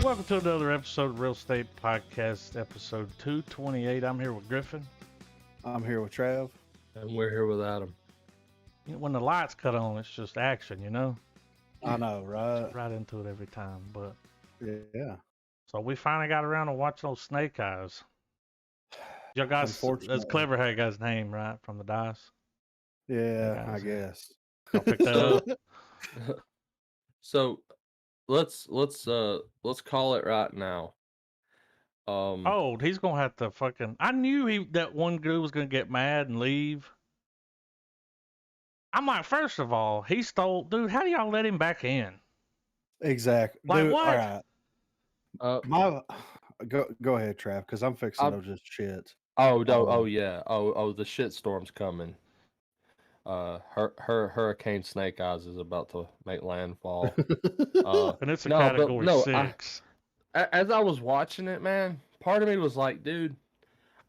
welcome to another episode of Real Estate Podcast, episode 228. I'm here with Griffin. I'm here with Trav. And we're here with Adam. You know, when the lights cut on, it's just action, you know? I know, right? Just right into it every time. But Yeah. so we finally got around to watching those Snake Eyes. Y'all guys, that's clever how you got his name, right? From the dice. Yeah, I guess. Y'all picked that up. So let's call it right now. Oh, he's gonna have to fucking. I knew that one dude was gonna get mad and leave. I'm like, first of all, he stole. Dude, how do y'all let him back in? Exactly. Like dude, what? All right. Go ahead, Trav, because I'm fixing those just shit. Oh no! Oh yeah! Oh, the shit storm's coming. Hurricane Snake Eyes is about to make landfall. And it's a category 6. As I was watching it, man, part of me was like, dude,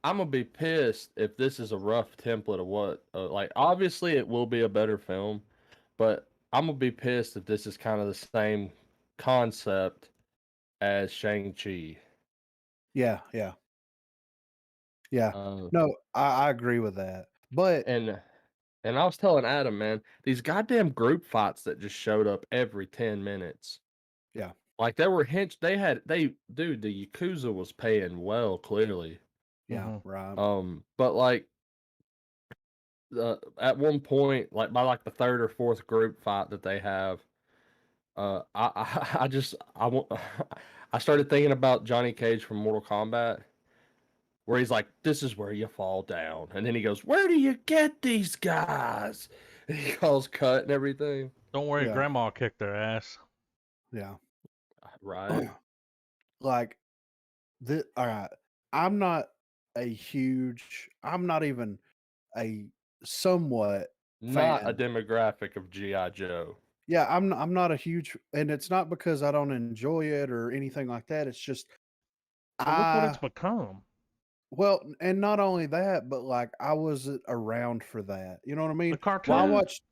I'm gonna be pissed if this is a rough template of what. Like, obviously, it will be a better film, but I'm gonna be pissed if this is kind of the same concept as Shang-Chi. Yeah. No, I agree with that. But and I was telling Adam, man, these goddamn group fights that just showed up every 10 minutes. Yeah. Like they were dude, the Yakuza was paying well, clearly. Yeah, right. But like at one point, like by like the third or fourth group fight that they have, I started thinking about Johnny Cage from Mortal Kombat, where he's like, "This is where you fall down," and then he goes, "Where do you get these guys?" And he calls cut and everything. Don't worry, Grandma kicked their ass. Yeah. Right. Like, all right. I'm not even a somewhat not fan. a demographic of G.I. Joe. Yeah, I'm not a huge, and it's not because I don't enjoy it or anything like that. It's just look what it's become. Well, and not only that, but like I wasn't around for that. You know what I mean? The cartoon. Well, I watched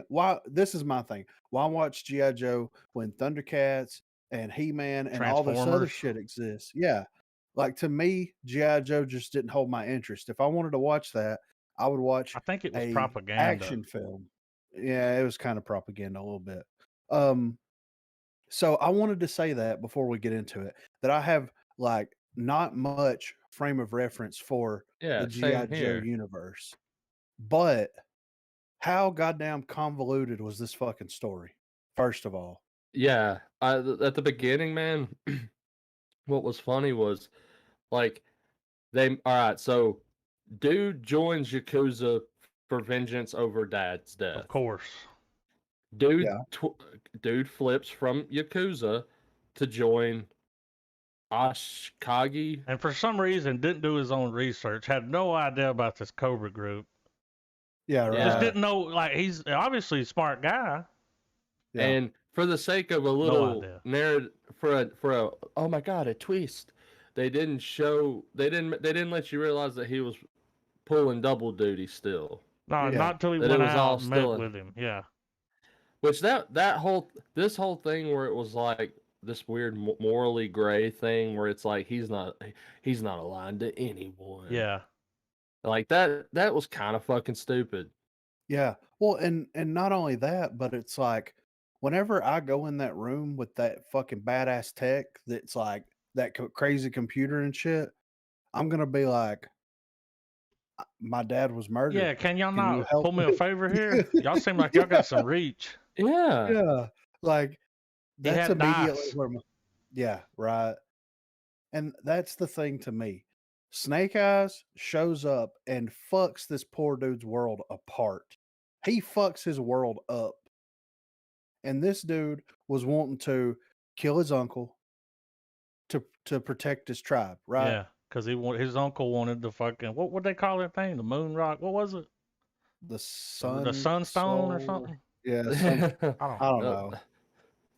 why this is my thing. Why watch G.I. Joe when Thundercats and He-Man and all this other shit exists? Yeah. Like to me, G.I. Joe just didn't hold my interest. If I wanted to watch that, I would watch I think it was a propaganda. action film. Yeah, it was kind of propaganda a little bit. So I wanted to say that before we get into it, that I have like not much frame of reference for the G.I. Joe universe. But how goddamn convoluted was this fucking story? First of all. Yeah. At the beginning, man, what was funny was like all right, so dude joins Yakuza for vengeance over dad's death. Of course. Dude flips from Yakuza to join Arashikage. And for some reason didn't do his own research, had no idea about this Cobra group. Yeah, right. Just didn't know, like, he's obviously a smart guy. Yeah. And for the sake of a little narrative, for a oh my god, a twist, they didn't let you realize that he was pulling double duty still. No, not till he went out and met with him. Yeah. Which this whole thing where it was like this weird morally gray thing where it's like he's not aligned to anyone. Yeah. Like that was kind of fucking stupid. Yeah. Well, and not only that, but it's like whenever I go in that room with that fucking badass tech that's like that crazy computer and shit, I'm going to be like, my dad was murdered. Yeah, can y'all not pull me a favor here? Y'all seem like y'all got some reach. Yeah. Yeah. Like that's immediately where yeah, right. And that's the thing to me. Snake Eyes shows up and fucks this poor dude's world apart. He fucks his world up. And this dude was wanting to kill his uncle to protect his tribe, right? Yeah, because his uncle wanted the fucking what they call that thing? The moon rock? What was it? The sunstone or something? Yeah, I don't know.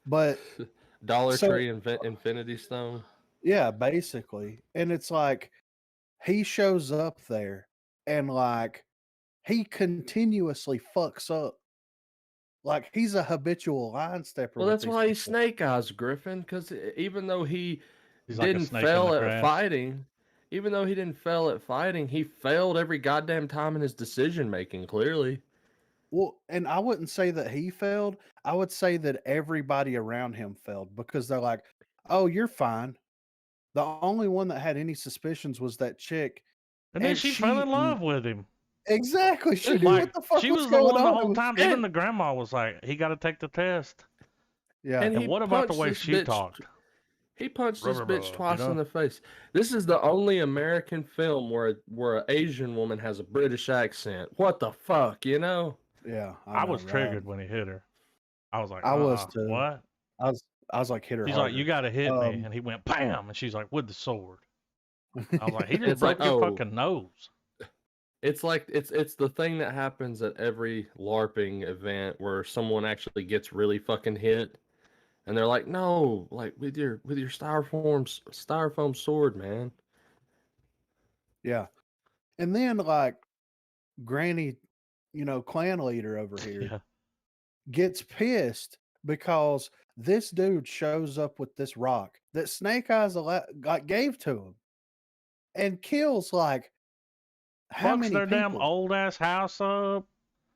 But Dollar Tree Infinity Stone. Yeah, basically. And it's like he shows up there and like he continuously fucks up Like he's a habitual line stepper. Well, with that's these why he's people. Snake Eyes, Griffin. Because even though he He's like a didn't snake in fail the at grass. fighting, he failed every goddamn time in his decision making. Clearly. Well, and I wouldn't say that he failed. I would say that everybody around him failed because they're like, "Oh, you're fine." The only one that had any suspicions was that chick, And then she fell in love with him. Exactly. She knew Like, what the fuck she was the going one the on. whole time. Even the grandma was like, "He got to take the test." Yeah. And what about the way she talked? He punched this bitch twice you know? in the face. This is the only American film where an Asian woman has a British accent. What the fuck, you know? Yeah. I was triggered when he hit her. I was like, I was too. What? I was like, hit her. She's harder. like, "You got to hit me," and he went bam, and she's like, "With the sword." I was like, "He just It's broke like, your oh. fucking nose." It's like it's the thing that happens at every LARPing event where someone actually gets really fucking hit, and they're like, "No, like with your styrofoam sword, man." Yeah. And then like Granny, clan leader over here Yeah. gets pissed because this dude shows up with this rock that Snake Eyes gave to him and kills like how Fucks many their people? damn old ass house up.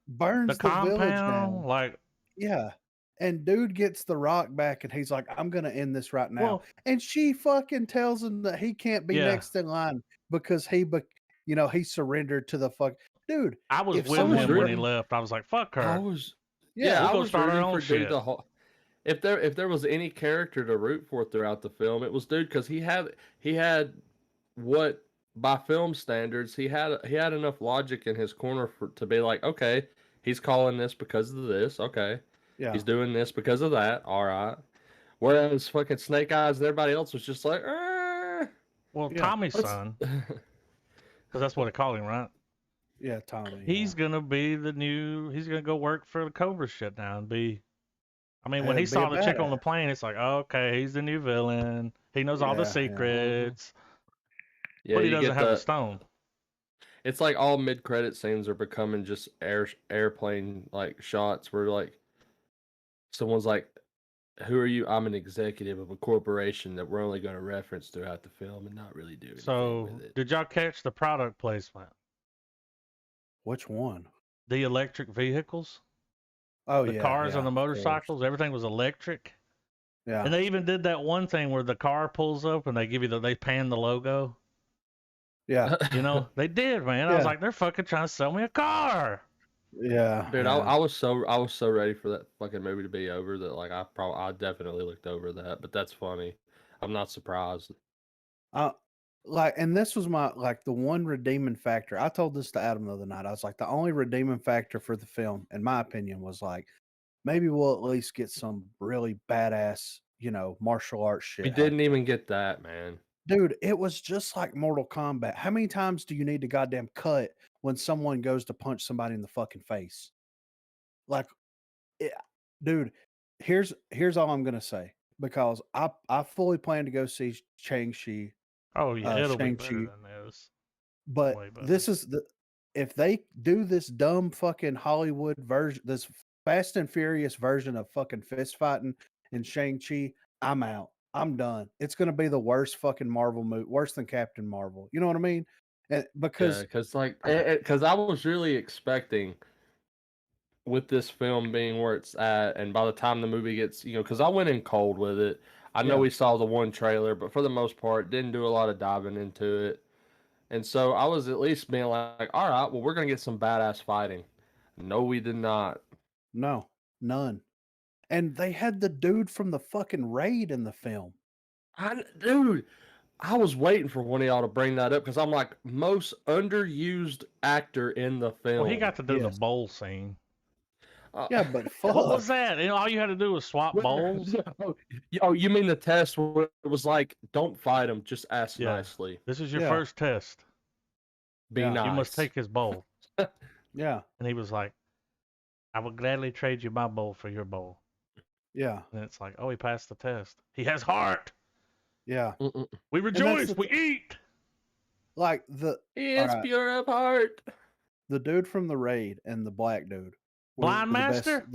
Burns The the village compound, down. like, Yeah. And dude gets the rock back and he's like, "I'm going to end this right now." well, And she fucking tells him that he can't be Yeah. next in line because he surrendered to the fuck. Dude, I was if with someone him when he were- left. I was like, "Fuck her." I was yeah, We'll I go was start our rooting own for dude shit. the whole. If there was any character to root for throughout the film, it was dude because he had what by film standards he had enough logic in his corner to be like, okay, he's calling this because of this, okay, yeah. he's doing this because of that, all right. Whereas fucking Snake Eyes and everybody else was just like, Well, Yeah, Tommy's son, because that's what they call him, right? Yeah, Tommy. He's gonna be he's gonna go work for the Cobra shit now and be. I mean, when he Be saw a the chick on the badass. plane, it's like, okay, he's the new villain. He knows all the Yeah, yeah. secrets, yeah, but he you doesn't get have the that. stone. It's like all mid-credit scenes are becoming just airplane like shots where like someone's like, "Who are you?" "I'm an executive of a corporation that we're only going to reference throughout the film and not really do anything So, with it." did y'all catch the product placement? Which one? The electric vehicles, Oh, the yeah. cars and the of course. motorcycles, everything was electric. Yeah. And they even did that one thing where the car pulls up and they give you they pan the logo. Yeah. You know, they did, man. I was Yeah. like, they're fucking trying to sell me a car. Yeah. Dude, yeah. I was so ready for that fucking movie to be over that like I definitely looked over that, but that's funny. I'm not surprised. And this was the one redeeming factor. I told this to Adam the other night. I was like, the only redeeming factor for the film, in my opinion, was like, maybe we'll at least get some really badass, martial arts shit. We didn't even get that, man. Dude, it was just like Mortal Kombat. How many times do you need to goddamn cut when someone goes to punch somebody in the fucking face? Like, dude, here's all I'm gonna say, because I fully plan to go see Shang-Chi. Oh yeah, it'll be better Shang-Chi. than this. But Way better. this is if they do this dumb fucking Hollywood version, this Fast and Furious version of fucking fist fighting in Shang-Chi, I'm out. I'm done. It's gonna be the worst fucking Marvel movie, worse than Captain Marvel. You know what I mean? And because because I was really expecting with this film being where it's at, and by the time the movie gets, because I went in cold with it. I know we saw the one trailer, but for the most part, didn't do a lot of diving into it. And so I was at least being like, all right, well, we're going to get some badass fighting. No, we did not. No, none. And they had the dude from the fucking Raid in the film. Dude, I was waiting for one of y'all to bring that up because I'm like, most underused actor in the film. Well, he got to do the bowl scene. Yeah, but fuck. What was that? All you had to do was swap bowls? Oh, you mean the test where it was like, don't fight him, just ask nicely. This is your first test. Be nice. You must take his bowl. Yeah. And he was like, I would gladly trade you my bowl for your bowl. Yeah. And it's like, oh, he passed the test. He has heart. Yeah. We rejoice. We eat. Like he is pure of heart. The dude from the Raid and the black dude. Blind Master?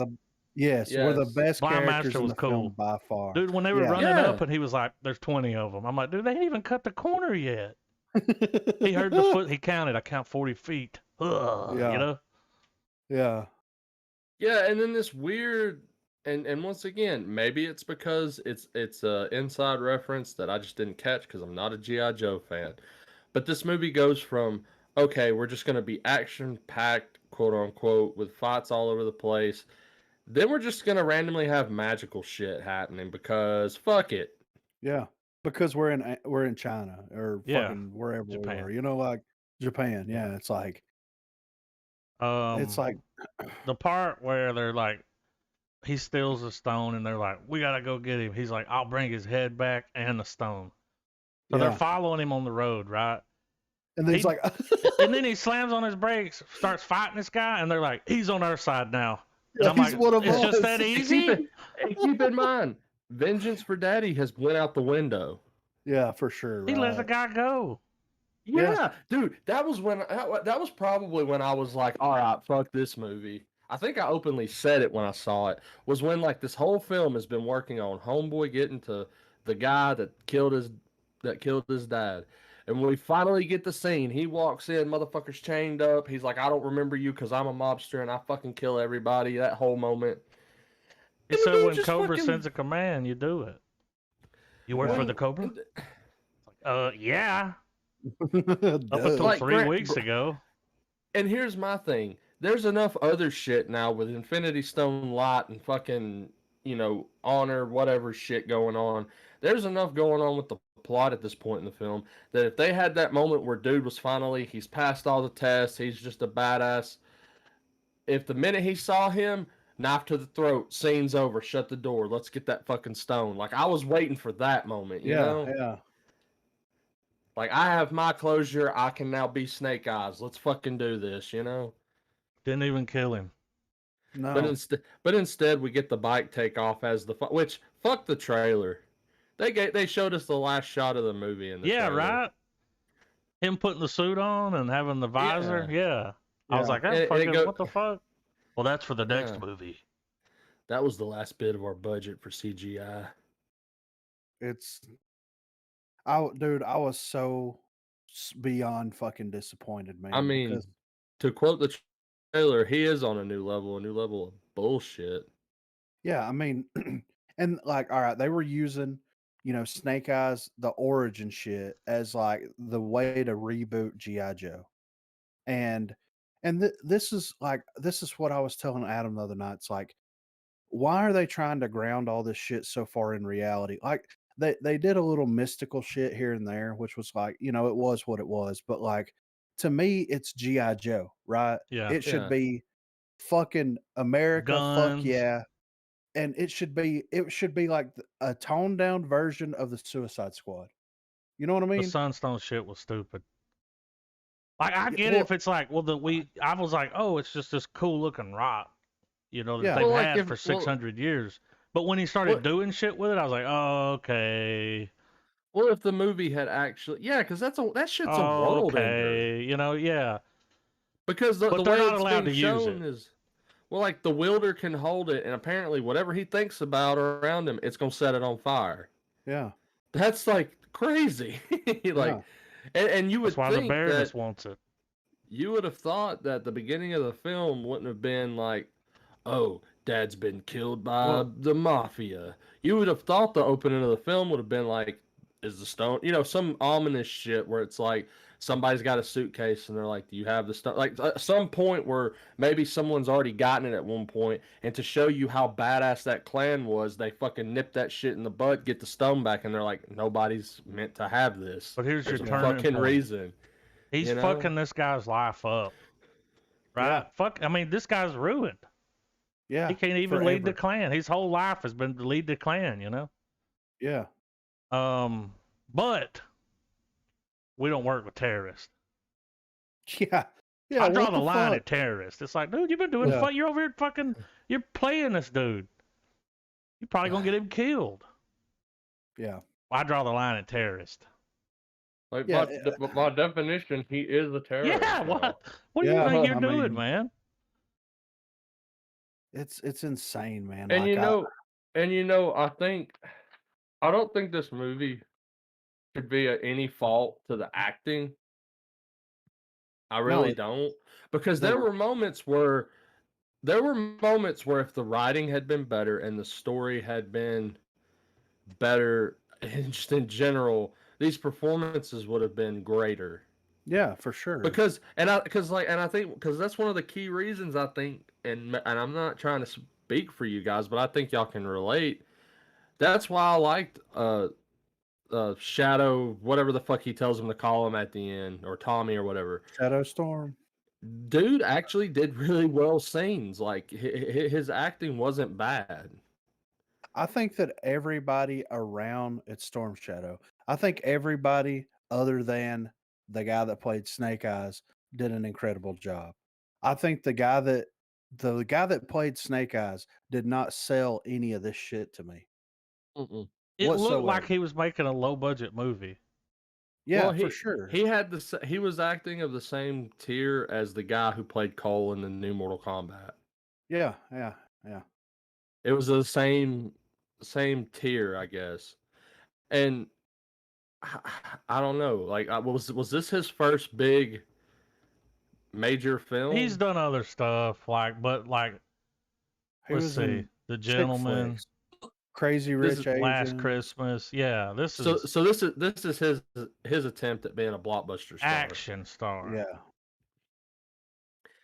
Yes, we're the best Blind characters Master in was the cool. film by far. Dude, when they were running up and he was like, there's 20 of them. I'm like, dude, they ain't even cut the corner yet. He heard the foot. He counted. I count 40 feet. Ugh, Yeah. You know? Yeah. Yeah, and then this weird, and once again, maybe it's because it's a inside reference that I just didn't catch because I'm not a G.I. Joe fan. But this movie goes from, okay, we're just going to be action-packed, quote-unquote, with fights all over the place. Then we're just going to randomly have magical shit happening because fuck it. Yeah, because we're in China or fucking wherever Japan. we were. You know, like Japan. Yeah, it's like the part where they're like, he steals the stone and they're like, we gotta go get him. He's like, I'll bring his head back and the stone. So they're following him on the road, right? And then he's like, and then he slams on his brakes, starts fighting this guy, and they're like, he's on our side now. And I'm like, it's just that easy. And keep in mind, vengeance for daddy has went out the window. Yeah, for sure. Right? He let the guy go. Yeah, dude, that was probably when I was like, all right, fuck this movie. I think I openly said it when I saw it, was when like this whole film has been working on homeboy getting to the guy that killed his dad. And when we finally get the scene, he walks in, motherfucker's chained up. He's like, I don't remember you because I'm a mobster and I fucking kill everybody. That whole moment. He said when Cobra sends a command, you do it. You work for the Cobra? Yeah. Up until like, 3 weeks ago. And here's my thing. There's enough other shit now with Infinity Stone Light and fucking, honor, whatever shit going on. There's enough going on with the plot at this point in the film that if they had that moment where dude was finally, he's passed all the tests, he's just a badass. If the minute he saw him, knife to the throat, scene's over, shut the door, let's get that fucking stone. Like, I was waiting for that moment, you know? Yeah. Like, I have my closure, I can now be Snake Eyes. Let's fucking do this, you know? Didn't even kill him. No. But instead, we get the bike take off as the which fuck the trailer. They showed us the last shot of the movie in the trailer. Right. Him putting the suit on and having the visor. Yeah. I was like, that's what the fuck? Well, that's for the next movie. That was the last bit of our budget for CGI. I was so beyond fucking disappointed, man. I mean, to quote the trailer, he is on a new level of bullshit. Yeah, I mean, and like, all right, they were using, Snake Eyes, the origin shit, as like the way to reboot G.I. Joe, and this is what I was telling Adam the other night. It's like, why are they trying to ground all this shit so far in reality? Like, they did a little mystical shit here and there, which was like, it was what it was. But like, to me, it's G.I. Joe, right? Yeah. It should be fucking America, guns. fuck yeah. And it should be like a toned down version of the Suicide Squad. You know what I mean? The Sunstone shit was stupid. Like, I get it if it's like, I was like, oh, it's just this cool looking rock, that they've had for 600 years. But when he started doing shit with it, I was like, oh, okay. Well, if the movie had actually, because that shit's a world ender. Yeah. Because the they're way not it's allowed being to use shown it. is, well, like the wielder can hold it, and apparently whatever he thinks about around him, it's gonna set it on fire. Yeah, that's like crazy. And you would That's why think the Baroness wants it. You would have thought that the beginning of the film wouldn't have been like, oh, Dad's been killed by the mafia. You would have thought the opening of the film would have been like, is the stone, some ominous shit where it's like somebody's got a suitcase and they're like, do you have the stone? Like some point where maybe someone's already gotten it at one point, and to show you how badass that clan was, they fucking nip that shit in the butt, get the stone back, and they're like, nobody's meant to have this. But here's your fucking reason. He's fucking this guy's life up. Right? Yeah. This guy's ruined. Yeah. He can't even lead the clan. His whole life has been to lead the clan, Yeah. But we don't work with terrorists. Yeah. I draw the line at terrorists. It's like, dude, you've been doing you're over here you're playing this dude. You're probably gonna get him killed. Yeah. I draw the line at terrorist. Like by definition, he is a terrorist. Yeah, what do you think you're doing, man? It's insane, man. And Like I don't think this movie could be at any fault to the acting. I really don't, because there were moments where if the writing had been better and the story had been better, and just in general, these performances would have been greater. Yeah, for sure. Because I think because that's one of the key reasons I think, and I'm not trying to speak for you guys, but I think y'all can relate. That's why I liked Shadow, whatever the fuck he tells him to call him at the end, or Tommy or whatever. Shadow Storm. Dude actually did really well scenes. Like his acting wasn't bad. I think that everybody around it's Storm Shadow. I think everybody other than the guy that played Snake Eyes did an incredible job. I think the guy that played Snake Eyes did not sell any of this shit to me. Mm-mm. It looked like he was making a low budget movie. Yeah, for sure. He was acting of the same tier as the guy who played Cole in the new Mortal Kombat. Yeah. It was the same tier, I guess. And I don't know. Like, was this his first big major film? He's done other stuff, let's see, The Gentleman, Crazy Rich Asians. Last Christmas. Yeah, this is his attempt at being a blockbuster star. Action star. Yeah.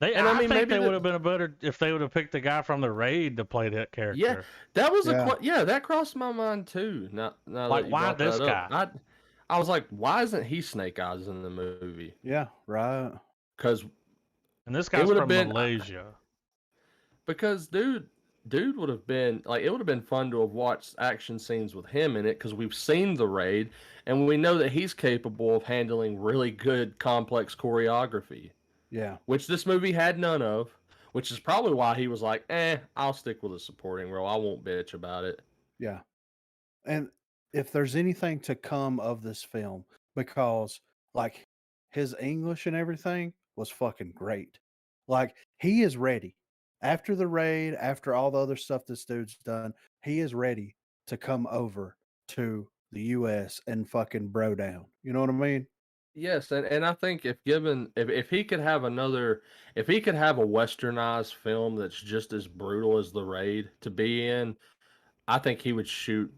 I think maybe they would have been better if they would have picked the guy from the Raid to play that character. Yeah, that was that crossed my mind too. Now like, why this guy? I was like, why isn't he Snake Eyes in the movie? Yeah, right. And this guy's from Malaysia. Because dude would have been like, it would have been fun to have watched action scenes with him in it, because we've seen the Raid and we know that he's capable of handling really good complex choreography. Yeah. Which this movie had none of, which is probably why he was like, I'll stick with a supporting role. I won't bitch about it. Yeah. And if there's anything to come of this film, because like his English and everything was fucking great. Like, he is ready. After the Raid, after all the other stuff this dude's done, he is ready to come over to the US and fucking bro down. You know what I mean? Yes, and I think if he could have a westernized film that's just as brutal as The Raid to be in, I think he would shoot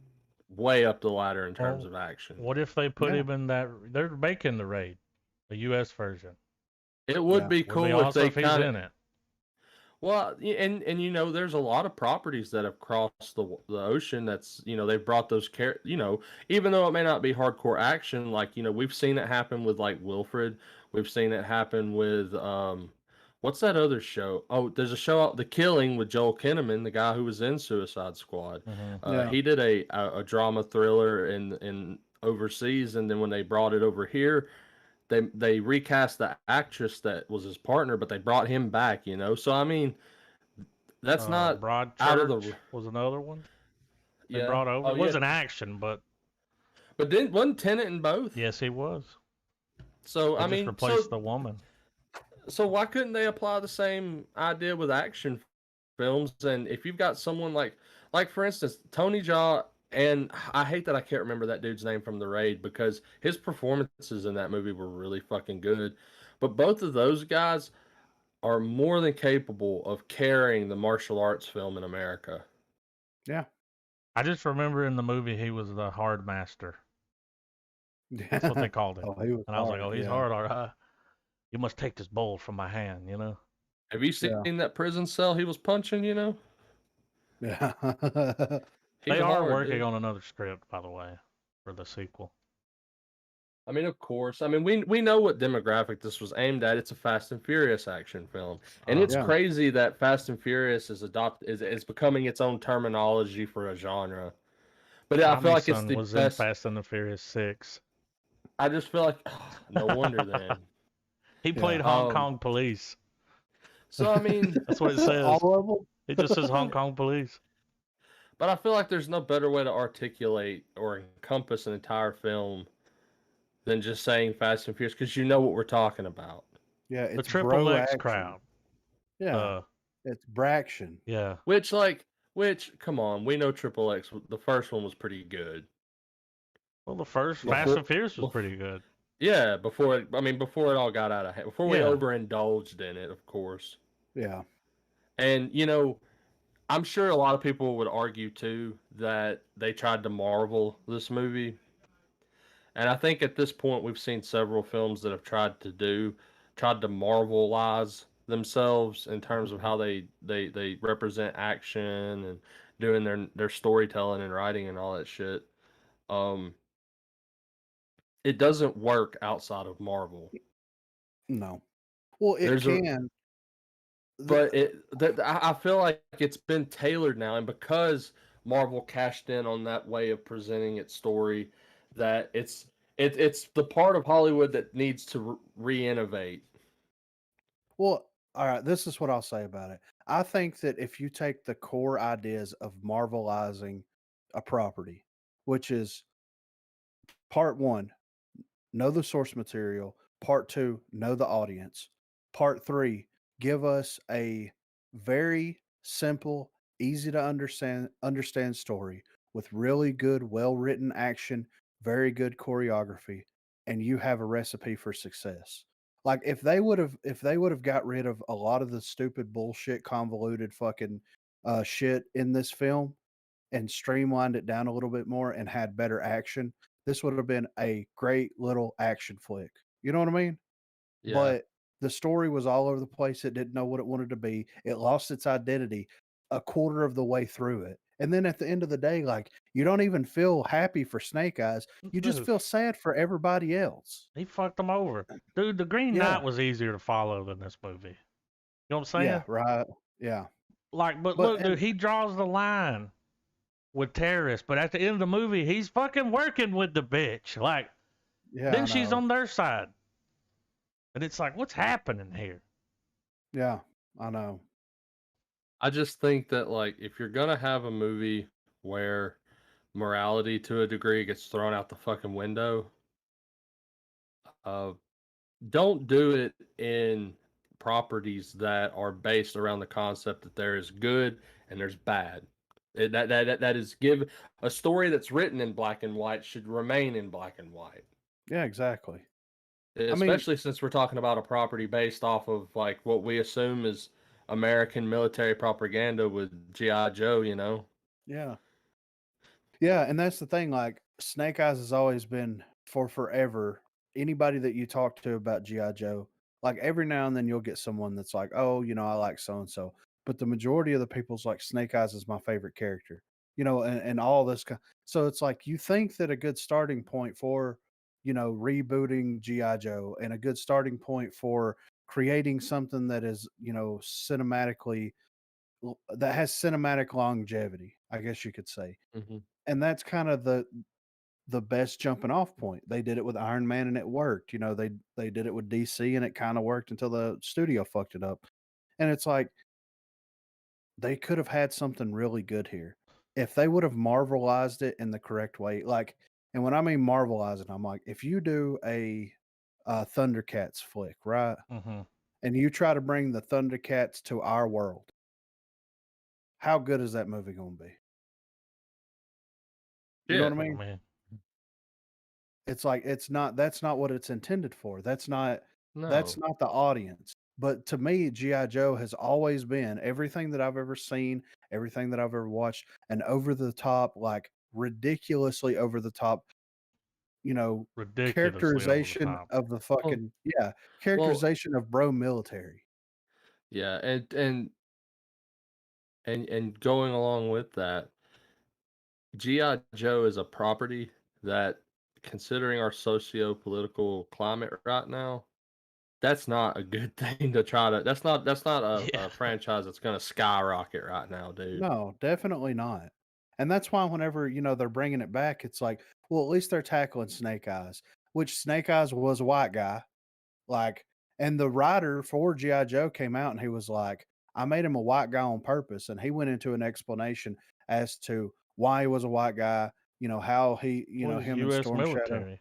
way up the ladder in terms of action. What if they put him in that? They're making The Raid, the U.S. version. It would be cool if he's in it. Well, and there's a lot of properties that have crossed the ocean. That's, they've brought those even though it may not be hardcore action, like, we've seen it happen with like Wilfred. We've seen it happen with what's that other show? Oh, there's a show, The Killing, with Joel Kinnaman, the guy who was in Suicide Squad. Mm-hmm. He did a drama thriller in overseas, and then when they brought it over here, they recast the actress that was his partner, but they brought him back, So I mean, that's not Broadchurch out of the was another one. They yeah. brought over. It wasn't action, but then wasn't Tennant in both? Yes, he was. So they just replaced the woman. So why couldn't they apply the same idea with action films? And if you've got someone like for instance, Tony Jaa. And I hate that I can't remember that dude's name from The Raid, because his performances in that movie were really fucking good. But both of those guys are more than capable of carrying the martial arts film in America. Yeah. I just remember in the movie he was the hard master. That's what they called him. And I was like, he's hard, all right. You must take this bowl from my hand, Have you seen that prison cell he was punching, Yeah. They are working on another script, by the way, for the sequel. I mean, of course. I mean, we know what demographic this was aimed at. It's a Fast and Furious action film, and it's crazy that Fast and Furious is becoming its own terminology for a genre. But I feel like it's the was best. In Fast and the Furious 6. I just feel like no wonder then. He played Hong Kong police. So I mean, that's what it says. All of them. It just says Hong Kong police. But I feel like there's no better way to articulate or encompass an entire film than just saying Fast and Furious, because you know what we're talking about. Yeah, it's the Triple X crowd. Yeah. It's Braction. Yeah. Which, come on, we know Triple X. The first one was pretty good. Well, the first Fast and Furious was pretty good. Yeah, before it all got out of hand. Before we overindulged in it, of course. Yeah. And, I'm sure a lot of people would argue, too, that they tried to Marvel this movie. And I think at this point, we've seen several films that have tried to Marvelize themselves in terms of how they represent action and doing their storytelling and writing and all that shit. It doesn't work outside of Marvel. No. Well, it can. But I feel like it's been tailored now, and because Marvel cashed in on that way of presenting its story, that it's the part of Hollywood that needs to re-innovate. Well, all right, this is what I'll say about it. I think that if you take the core ideas of Marvelizing a property, which is part 1, know the source material, part 2, know the audience, part 3, give us a very simple, easy to understand story with really good, well-written action, very good choreography, and you have a recipe for success. Like if they would have got rid of a lot of the stupid bullshit, convoluted fucking shit in this film and streamlined it down a little bit more and had better action, this would have been a great little action flick. You know what I mean? Yeah. But the story was all over the place. It didn't know what it wanted to be. It lost its identity a quarter of the way through it. And then at the end of the day, like you don't even feel happy for Snake Eyes. You just feel sad for everybody else. He fucked them over. Dude, the Green Knight was easier to follow than this movie. You know what I'm saying? Yeah, right. Yeah. But look, dude, he draws the line with terrorists, but at the end of the movie, he's fucking working with the bitch. Like, then she's on their side. And it's like, what's happening here? Yeah, I know. I just think that, like, if you're going to have a movie where morality to a degree gets thrown out the fucking window, don't do it in properties that are based around the concept that there is good and there's bad. That is give a story that's written in black and white should remain in black and white. Yeah, exactly. Especially since we're talking about a property based off of like what we assume is American military propaganda with G.I. Joe, Yeah. Yeah, and that's the thing, like Snake Eyes has always been for forever. Anybody that you talk to about G.I. Joe, like every now and then you'll get someone that's like, oh, I like so and so. But the majority of the people's like Snake Eyes is my favorite character, and all this. So it's like you think that a good starting point for, rebooting G.I. Joe and a good starting point for creating something that is, cinematically, that has cinematic longevity, I guess you could say. Mm-hmm. And that's kind of the best jumping off point. They did it with Iron Man and it worked. They did it with DC and it kind of worked until the studio fucked it up. And it's like they could have had something really good here if they would have Marvelized it in the correct way. Like, and when I mean Marvelizing, I'm like, if you do a Thundercats flick, right? Mm-hmm. And you try to bring the Thundercats to our world, how good is that movie going to be? You know what I mean? Man. It's like that's not what it's intended for. That's not the audience. But to me, G.I. Joe has always been everything that I've ever seen, everything that I've ever watched, an over the top, like ridiculously over the top, characterization of the fucking characterization of bro military. Yeah, and going along with that, G.I. Joe is a property that, considering our socio-political climate right now, that's not a good thing to try to. That's not a franchise that's going to skyrocket right now, dude. No, definitely not. And that's why whenever they're bringing it back, it's like, well, at least they're tackling Snake Eyes, which Snake Eyes was a white guy, like, and the writer for G.I. Joe came out and he was like, I made him a white guy on purpose, and he went into an explanation as to why he was a white guy, how he, him US and Storm military.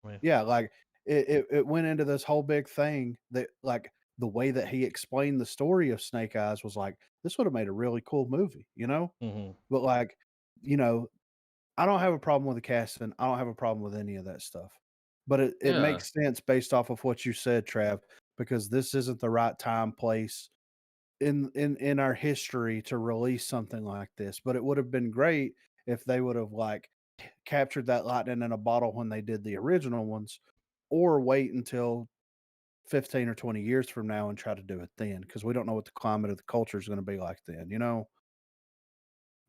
Shadow. Yeah, like it went into this whole big thing that like the way that he explained the story of Snake Eyes was like, this would have made a really cool movie, you know? Mm-hmm. But like, you know, I don't have a problem with the casting. I don't have a problem with any of that stuff. But it makes sense based off of what you said, Trav, because this isn't the right time, place in our history to release something like this. But it would have been great if they would have like captured that lightning in a bottle when they did the original ones, or wait until 15 or 20 years from now and try to do it then, because we don't know what the climate of the culture is going to be like then, you know?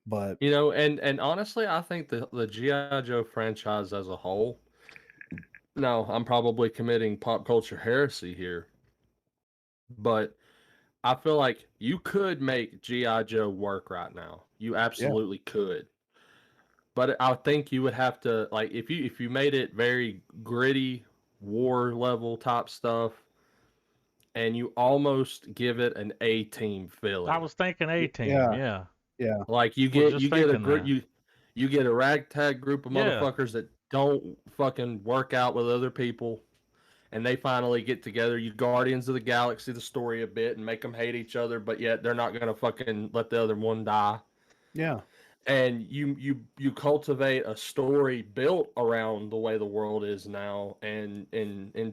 But You know, and honestly, I think the G.I. Joe franchise as a whole, no, I'm probably committing pop culture heresy here, but I feel like you could make G.I. Joe work right now. You yeah, absolutely could. But I think you would have to, like, if you made it very gritty, war level type stuff, and you almost give it an A team I feeling. was thinking A Team. yeah, Yeah. yeah, Like you Was get just a thinking group, that. you get a ragtag group of Yeah. motherfuckers that don't fucking work out with other people, and they finally get together. You Guardians of the Galaxy the story a bit and make them hate each other, but yet they're not gonna fucking let the other one die. yeah, And you cultivate a story built around the way the world is now, and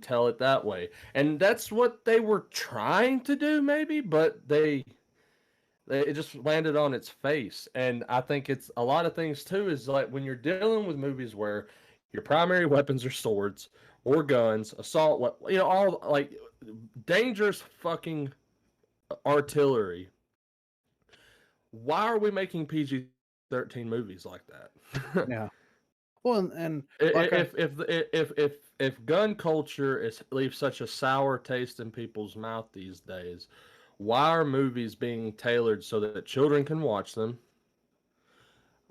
tell it that way. And that's what they were trying to do, maybe, but it just landed on its face. And I think it's a lot of things too, is like when you're dealing with movies where your primary weapons are swords or guns, assault, you know, all like dangerous fucking artillery. Why are we making PG-13 movies like that? yeah. Well, and like If gun culture leaves such a sour taste in people's mouth these days, why are movies being tailored so that children can watch them?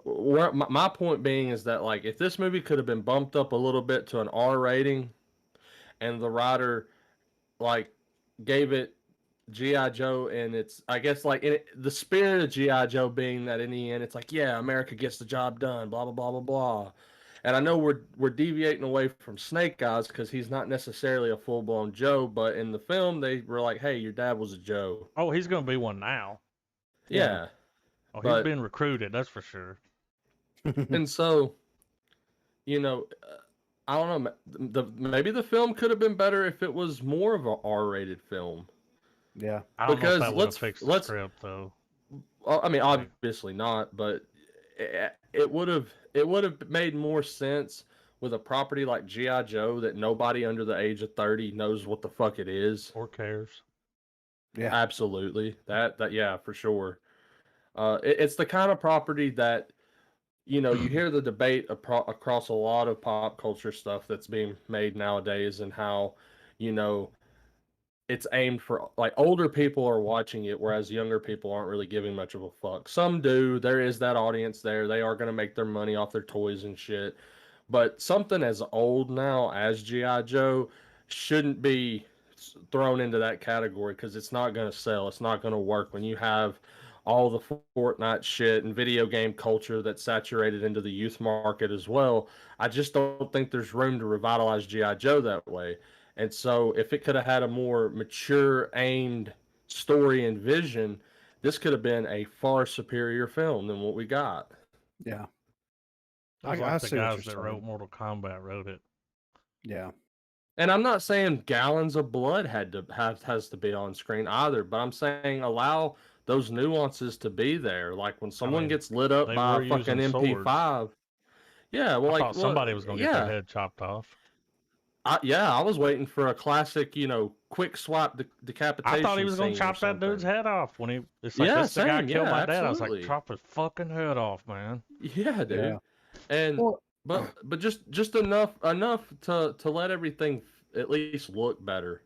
My point being is that, like, if this movie could have been bumped up a little bit to an R rating, and the writer like gave it GI Joe, and it's, I guess, like the spirit of GI Joe being that in the end it's like, yeah, America gets the job done, blah blah blah blah blah. And I know we're deviating away from Snake Eyes because he's not necessarily a full blown Joe, but in the film they were like, hey, your dad was a Joe. Oh, he's gonna be one now. yeah, Yeah, Oh, he's but been recruited. That's for sure. and so, you know, I don't know. Maybe the film could have been better if it was more of a R-rated film. yeah, I don't know if Because that would have fixed the script though. I mean, Like, obviously not, but it would have made more sense with a property like GI Joe that nobody under the age of 30 knows what the fuck it is. or cares. yeah, Absolutely, that yeah, for sure. It's the kind of property that, you know, you hear the debate across a lot of pop culture stuff that's being made nowadays, and how, you know, it's aimed for, like, older people are watching it, whereas younger people aren't really giving much of a fuck. Some do. There is that audience there. They are going to make their money off their toys and shit. But something as old now as G.I. Joe shouldn't be thrown into that category, because it's not going to sell. It's not going to work when you have all the Fortnite shit and video game culture that's saturated into the youth market as well. I just don't think there's room to revitalize G.I. Joe that way. And so if it could have had a more mature aimed story and vision, this could have been a far superior film than what we got. yeah. It was I like the see what guys you're that saying. wrote Mortal Kombat wrote it. Yeah, And I'm not saying gallons of blood has to be on screen either, but I'm saying allow those nuances to be there. Like when someone gets lit up They by were a fucking using swords. MP5. Yeah, well, I like, thought well, somebody was gonna get their yeah, head chopped off. I was waiting for a classic, you know, quick swipe I decapitation thought he was gonna scene or chop that dude's something. head off when he. It's like, Yeah, this the guy same. killed Yeah, my dad. I was like, absolutely. chop his fucking head off, man. Yeah, dude. yeah. And Well, but just enough to let everything at least look better.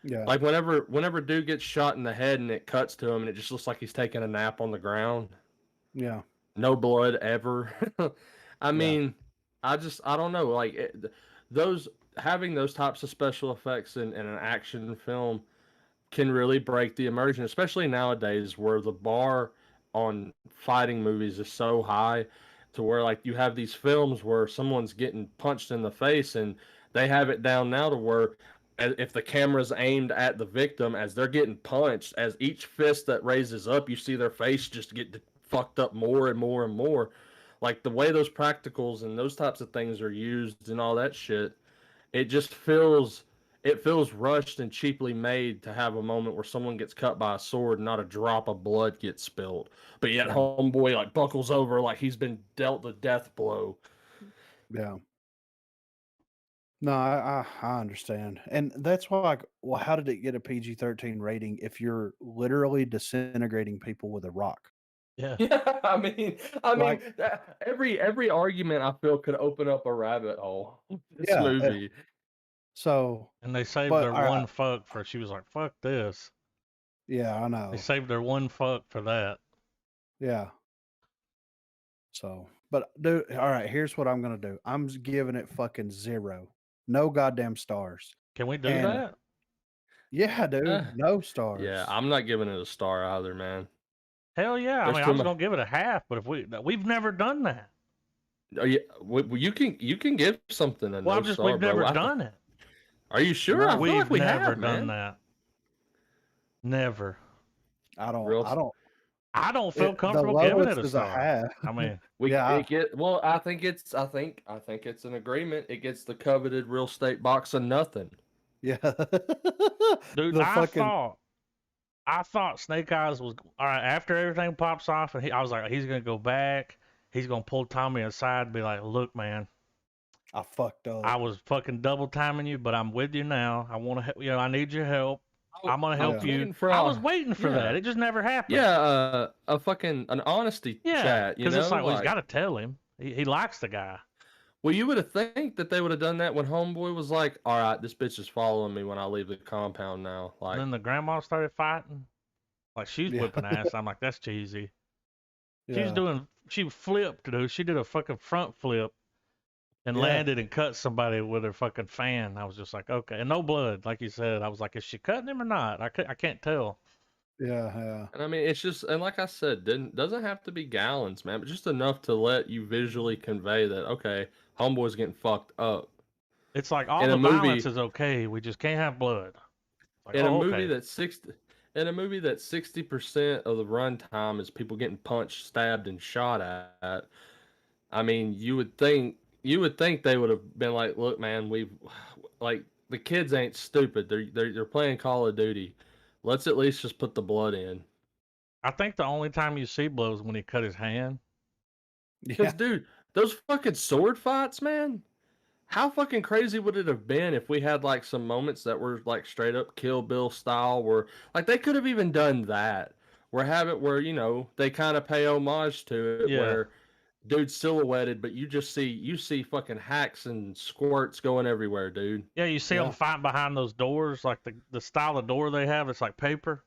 yeah, Like whenever dude gets shot in the head and it cuts to him and it just looks like he's taking a nap on the ground. yeah, No blood ever. I yeah, mean, I don't know. Like those having those types of special effects in an action film can really break the immersion, especially nowadays where the bar on fighting movies is so high, to where, like, you have these films where someone's getting punched in the face and they have it down now to where if the camera's aimed at the victim as they're getting punched, as each fist that raises up, you see their face just get fucked up more and more and more. Like the way those practicals and those types of things are used and all that shit, it just feels rushed and cheaply made to have a moment where someone gets cut by a sword and not a drop of blood gets spilled. But yet homeboy like buckles over like he's been dealt the death blow. Yeah. No, I understand. And that's why, like, well, how did it get a PG-13 rating if you're literally disintegrating people with a rock? Yeah. Yeah, I mean, like, every argument I feel could open up a rabbit hole. This movie. So, and they saved their one fuck for. She was like, "Fuck this." Yeah, I know. They saved their one fuck for that. Yeah. So, but dude, all right. Here's what I'm gonna do. I'm giving it fucking 0. No goddamn stars. Can we do that? Yeah, dude. No stars. Yeah, I'm not giving it a star either, man. Hell yeah! I mean, I was gonna give it a half, but if we've never done that. Oh yeah, you can give something a no star. We've never done it. Are you sure? No, I feel like we never have done that. Never. I don't feel comfortable giving it a star. I mean, well, I think it's an agreement. It gets the coveted real estate box of nothing. Yeah. Dude, I thought Snake Eyes was all right after everything pops off, and I was like, he's gonna go back. He's gonna pull Tommy aside and be like, "Look, man, I fucked up. I was fucking double timing you, but I'm with you now. I want to, I need your help. I'm gonna help you." I was waiting for that. It just never happened. Yeah, an honesty chat. Because it's like, well, he's got to tell him. He likes the guy. Well, you would have think that they would have done that when Homeboy was like, "All right, this bitch is following me when I leave the compound now." Like, and then the grandma started fighting. Like she's whipping ass. I'm like, that's cheesy. Yeah. She flipped, dude. She did a fucking front flip and landed and cut somebody with her fucking fan. I was just like, okay. And no blood, like you said. I was like, is she cutting him or not? I can't tell. Yeah. And I mean, it's just, and like I said, doesn't have to be gallons, man, but just enough to let you visually convey that, okay, Homeboy's getting fucked up. It's like all the violence is okay. We just can't have blood. Like, in a movie that's 60% of the runtime is people getting punched, stabbed, and shot at. I mean, you would think they would have been like, look, man, the kids ain't stupid. They're playing Call of Duty. Let's at least just put the blood in. I think the only time you see blood is when he cut his hand. Because, dude, those fucking sword fights, man. How fucking crazy would it have been if we had like some moments that were like straight up Kill Bill style, where like they could have even done that, where you know they kind of pay homage to it, where dude's silhouetted, but you see fucking hacks and squirts going everywhere, dude. Yeah, you see them fighting behind those doors, like the style of door they have. It's like paper.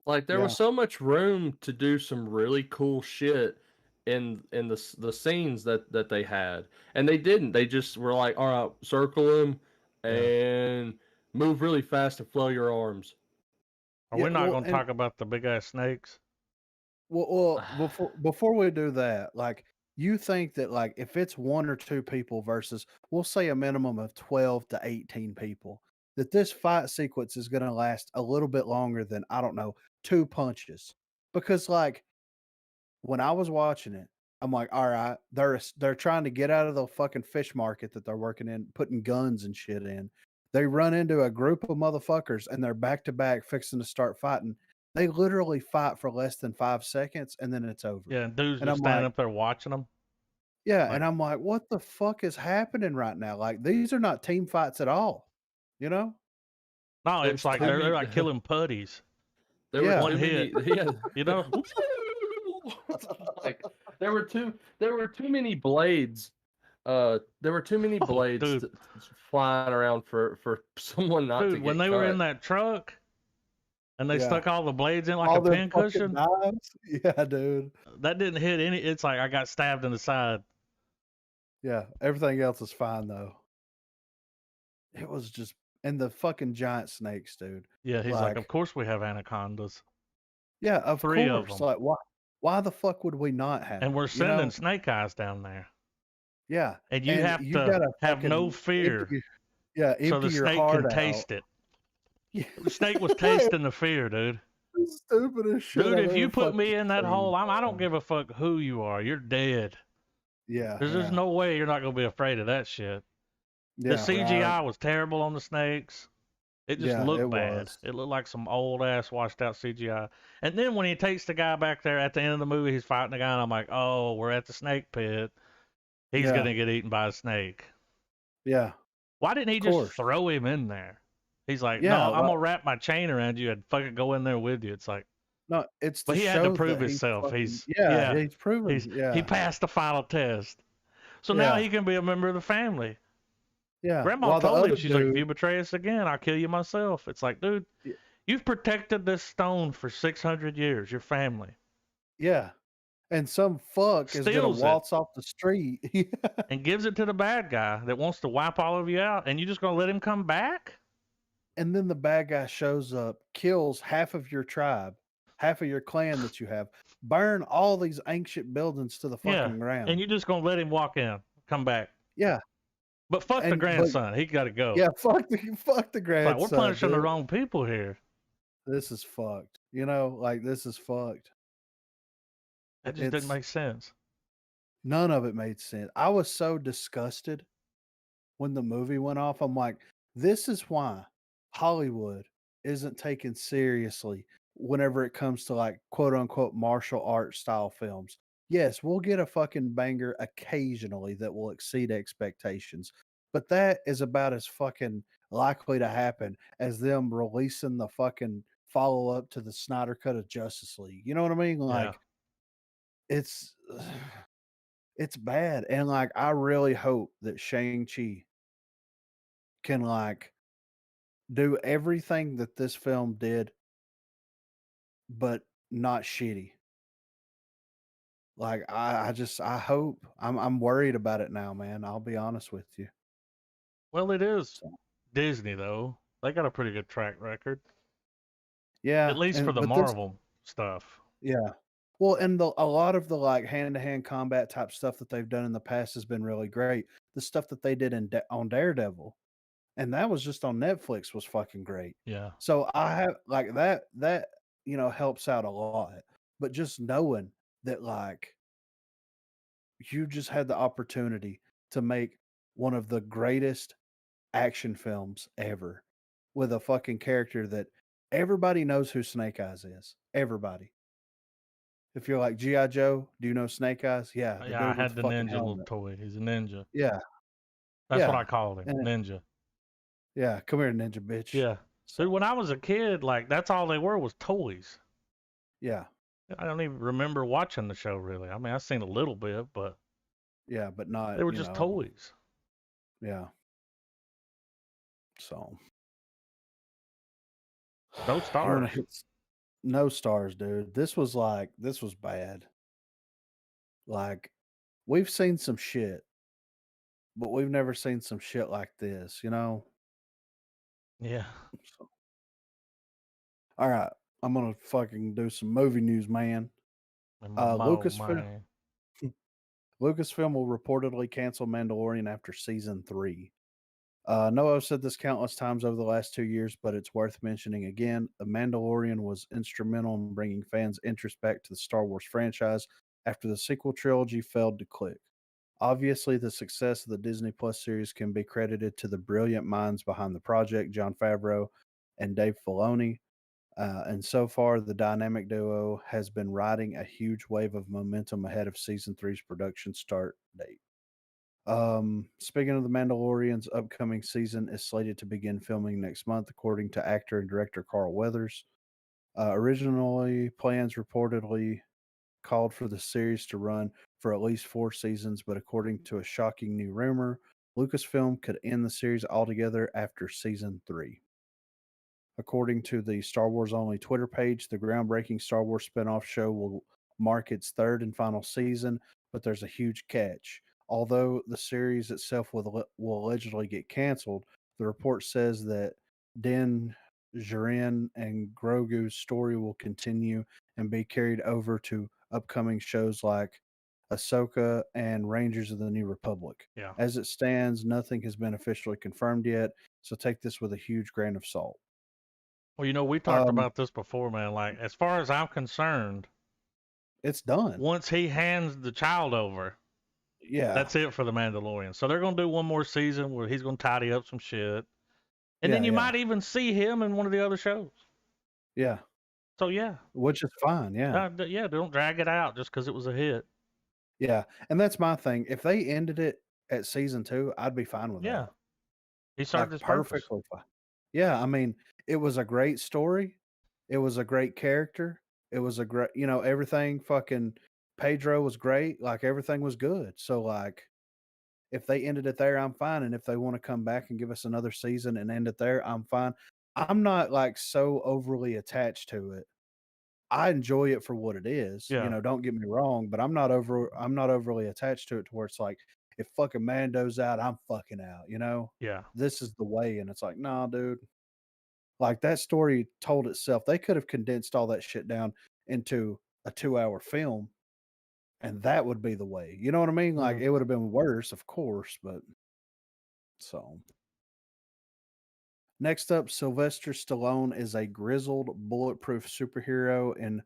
Like there was so much room to do some really cool shit in the scenes that they had, and they didn't. They just were like, all right, circle him and move really fast and flow your arms. Are we not going to talk about the big ass snakes? Well, before we do that, like, you think that like if it's 1 or 2 people versus, we'll say, a minimum of 12 to 18 people, that this fight sequence is going to last a little bit longer than, I don't know, 2 punches? Because like when I was watching it, I'm like, all right, they're trying to get out of the fucking fish market that they're working in, putting guns and shit in. They run into a group of motherfuckers and they're back to back fixing to start fighting. They literally fight for less than 5 seconds and then it's over. Yeah, and dudes just standing up there watching them. Yeah, and I'm like, what the fuck is happening right now? Like, these are not team fights at all, you know? No, it's like they're like killing putties. There were one hit, you know. Like there were too many blades. There were too many blades flying around for someone not to get when they cut. were in that truck. And they stuck all the blades in like a pincushion. Yeah, dude. That didn't hit any. It's like I got stabbed in the side. Yeah, everything else is fine though. It was just, and the fucking giant snakes, dude. Yeah, he's like, of course we have anacondas. Yeah, of 3 course. of them. Like, why the fuck would we not have? And we're sending Snake Eyes down there. Yeah, and you have to have no fear. Yeah, so the empty your snake heart can out. taste it. Yeah. The snake was tasting the fear, dude. Stupidest shit. Dude, I've if you ever put me fucking in that seen. hole, I don't give a fuck who you are. You're dead. Yeah. There's just no way you're not gonna be afraid of that shit. The CGI was terrible on the snakes. It just looked bad. It looked like some old ass washed out CGI. And then when he takes the guy back there at the end of the movie, he's fighting the guy, and I'm like, oh, we're at the snake pit. He's gonna get eaten by a snake. Yeah. Why didn't he just throw him in there? He's like, no, I'm gonna wrap my chain around you and fucking go in there with you. It's like, no, it's but he had to prove himself. He's proven. He passed the final test. So now he can be a member of the family. Yeah. Grandma told him, she's like, if you betray us again, I'll kill you myself. It's like, dude, you've protected this stone for 600 years, your family. Yeah. And some fuck is going to waltz off the street. And gives it to the bad guy that wants to wipe all of you out. And you just going to let him come back? And then the bad guy shows up, kills half of your tribe, half of your clan that you have, burn all these ancient buildings to the fucking ground. And you're just going to let him walk in, come back. Yeah. But fuck the grandson. He got to go. Yeah, fuck the grandson. Like, we're punishing the wrong people here. This is fucked. You know, like, this is fucked. That just didn't make sense. None of it made sense. I was so disgusted when the movie went off. I'm like, this is why Hollywood isn't taken seriously whenever it comes to, like, quote unquote martial art style films. Yes, we'll get a fucking banger occasionally that will exceed expectations, but that is about as fucking likely to happen as them releasing the fucking follow up to the Snyder Cut of Justice League. You know what I mean? Like, it's bad. And like, I really hope that Shang-Chi can like do everything that this film did, but not shitty. Like, I hope. I'm worried about it now, man. I'll be honest with you. Well, it is Disney though. They got a pretty good track record. Yeah. At least for the Marvel stuff. Yeah. Well, and a lot of the like hand-to-hand combat type stuff that they've done in the past has been really great. The stuff that they did on Daredevil, and that was just on Netflix, was fucking great. Yeah. So I have like that you know helps out a lot. But just knowing that like you just had the opportunity to make one of the greatest action films ever with a fucking character that everybody knows who Snake Eyes is. Everybody. If you're like G.I. Joe, do you know Snake Eyes? Yeah. Yeah, I had the ninja little toy. He's a ninja. Yeah. That's what I called him. Ninja. Yeah. Come here, ninja bitch. Yeah. So when I was a kid, like that's all they were was toys. Yeah. I don't even remember watching the show really. I mean, I've seen a little bit, but yeah, but not. They were just toys. Yeah. So no stars. No stars, dude. This was bad. Like, we've seen some shit, but we've never seen some shit like this, you know? Yeah. So. All right. I'm going to fucking do some movie news, man. Lucasfilm will reportedly cancel Mandalorian after season 3. I know I've said this countless times over the last 2 years, but it's worth mentioning again. The Mandalorian was instrumental in bringing fans' interest back to the Star Wars franchise after the sequel trilogy failed to click. Obviously, the success of the Disney Plus series can be credited to the brilliant minds behind the project, Jon Favreau and Dave Filoni. And so far, the dynamic duo has been riding a huge wave of momentum ahead of season 3's production start date. Speaking of the Mandalorian's upcoming season is slated to begin filming next month, according to actor and director Carl Weathers. Originally, plans reportedly called for the series to run for at least 4 seasons, but according to a shocking new rumor, Lucasfilm could end the series altogether after season 3. According to the Star Wars Only Twitter page, the groundbreaking Star Wars spinoff show will mark its 3rd and final season, but there's a huge catch. Although the series itself will allegedly get canceled, the report says that Din Djarin and Grogu's story will continue and be carried over to upcoming shows like Ahsoka, and Rangers of the New Republic. Yeah. As it stands, nothing has been officially confirmed yet, so take this with a huge grain of salt. Well, we talked about this before, man. Like, as far as I'm concerned, it's done. Once he hands the child over, that's it for the Mandalorian. So they're gonna do one more season where he's gonna tidy up some shit, and then you might even see him in one of the other shows. Yeah. So yeah, which is fine. Yeah. Don't drag it out just because it was a hit. Yeah, and that's my thing. If they ended it at season 2, I'd be fine with that. Yeah, he served his perfectly fine. Yeah, I mean, it was a great story. It was a great character. It was a great, everything. Fucking Pedro was great. Like everything was good. So like, if they ended it there, I'm fine. And if they want to come back and give us another season and end it there, I'm fine. I'm not like so overly attached to it. I enjoy it for what it is. Yeah. Don't get me wrong, but I'm not overly attached to it to where it's like, if fucking Mando's out, I'm fucking out, Yeah. This is the way. And it's like, nah, dude. Like that story told itself. They could have condensed all that shit down into a 2-hour film, and that would be the way. You know what I mean? Like it would have been worse, of course, but so. Next up, Sylvester Stallone is a grizzled, bulletproof superhero in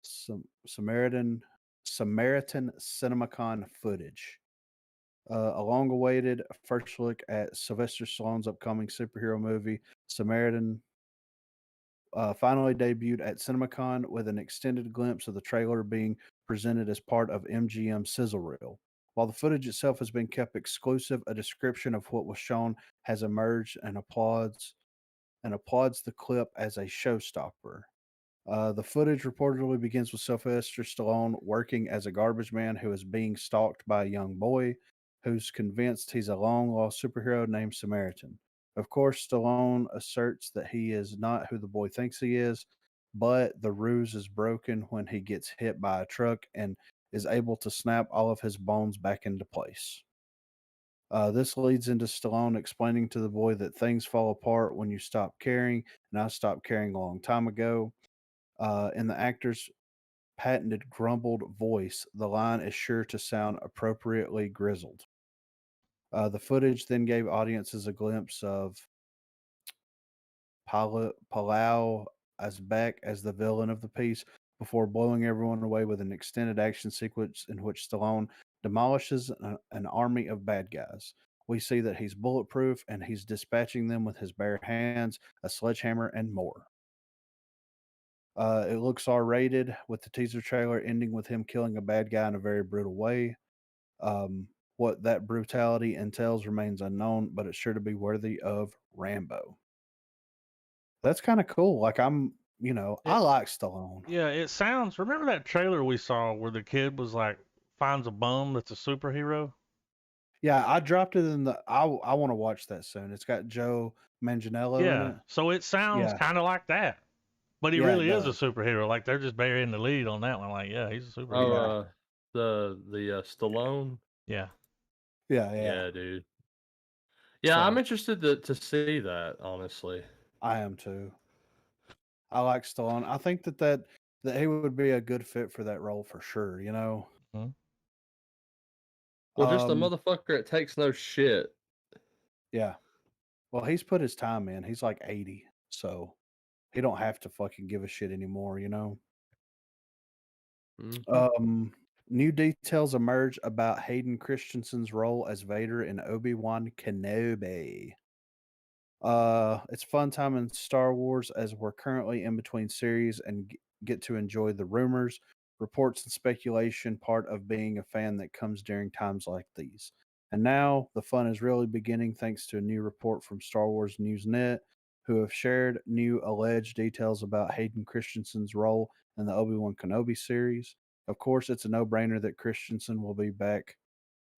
Samaritan CinemaCon footage. A long-awaited first look at Sylvester Stallone's upcoming superhero movie, Samaritan, finally debuted at CinemaCon with an extended glimpse of the trailer being presented as part of MGM's sizzle reel. While the footage itself has been kept exclusive, a description of what was shown has emerged and applauds the clip as a showstopper. The footage reportedly begins with Sylvester Stallone working as a garbage man who is being stalked by a young boy who's convinced he's a long-lost superhero named Samaritan. Of course, Stallone asserts that he is not who the boy thinks he is, but the ruse is broken when he gets hit by a truck and is able to snap all of his bones back into place. This leads into Stallone explaining to the boy that things fall apart when you stop caring, and I stopped caring a long time ago. In the actor's patented grumbled voice, the line is sure to sound appropriately grizzled. The footage then gave audiences a glimpse of Palau Asbeck as the villain of the piece before blowing everyone away with an extended action sequence in which Stallone demolishes an army of bad guys. We see that he's bulletproof and he's dispatching them with his bare hands, a sledgehammer, and more. It looks R-rated, with the teaser trailer ending with him killing a bad guy in a very brutal way. What that brutality entails remains unknown, but it's sure to be worthy of Rambo. That's kind of cool. Like I like Stallone. Yeah, it sounds. Remember that trailer we saw where the kid was like finds a bum that's a superhero? Yeah, I dropped it in the. I want to watch that soon. It's got Joe Manganiello in it. So it sounds kind of like that, but he really is a superhero. Like they're just burying the lead on that one. Like, yeah, he's a superhero. The Stallone. Yeah. Yeah, dude. Yeah, so, I'm interested to see that. Honestly, I am too. I like Stallone. I think that he would be a good fit for that role for sure. Mm-hmm. Well, just a motherfucker that takes no shit. Yeah. Well, he's put his time in. He's like 80, so he don't have to fucking give a shit anymore. Mm-hmm. New details emerge about Hayden Christensen's role as Vader in Obi-Wan Kenobi. It's fun time in Star Wars as we're currently in between series and get to enjoy the rumors, reports, and speculation part of being a fan that comes during times like these. And now the fun is really beginning thanks to a new report from Star Wars Newsnet, who have shared new alleged details about Hayden Christensen's role in the Obi-Wan Kenobi series. Of course, it's a no-brainer that Christensen will be back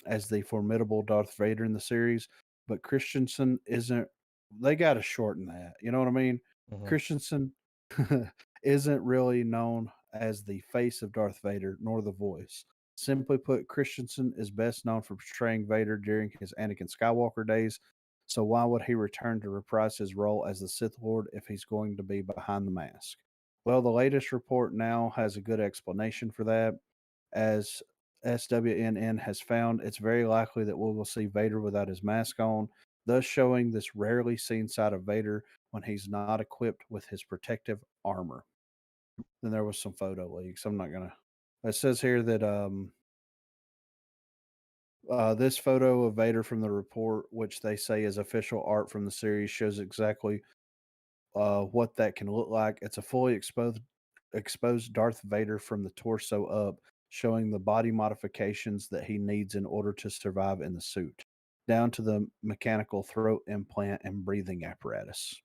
as the formidable Darth Vader in the series, but Christensen isn't. They got to shorten that. You know what I mean? Mm-hmm. Christensen isn't really known as the face of Darth Vader nor the voice. Simply put, Christensen is best known for portraying Vader during his Anakin Skywalker days. So why would he return to reprise his role as the Sith Lord if he's going to be behind the mask? Well, the latest report now has a good explanation for that, as SWNN has found it's very likely that we will see Vader without his mask on, thus showing this rarely seen side of Vader when he's not equipped with his protective armor. Then there was some photo leaks. I'm not gonna. It says here that this photo of Vader from the report, which they say is official art from the series, shows exactly what that can look like. It's a fully exposed Darth Vader from the torso up, showing the body modifications that he needs in order to survive in the suit, down to the mechanical throat implant and breathing apparatus.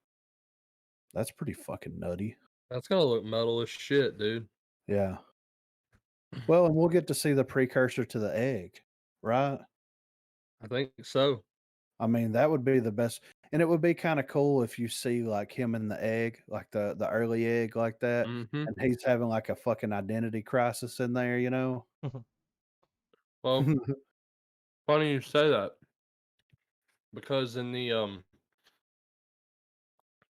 That's pretty fucking nutty. That's gonna look metal as shit, dude. Yeah. Well, and we'll get to see the precursor to the egg, right? I think so. I mean, that would be the best. And it would be kind of cool if you see like him in the egg, like the early egg like that, and he's having like a fucking identity crisis in there, you know? Well, funny you say that. Because in the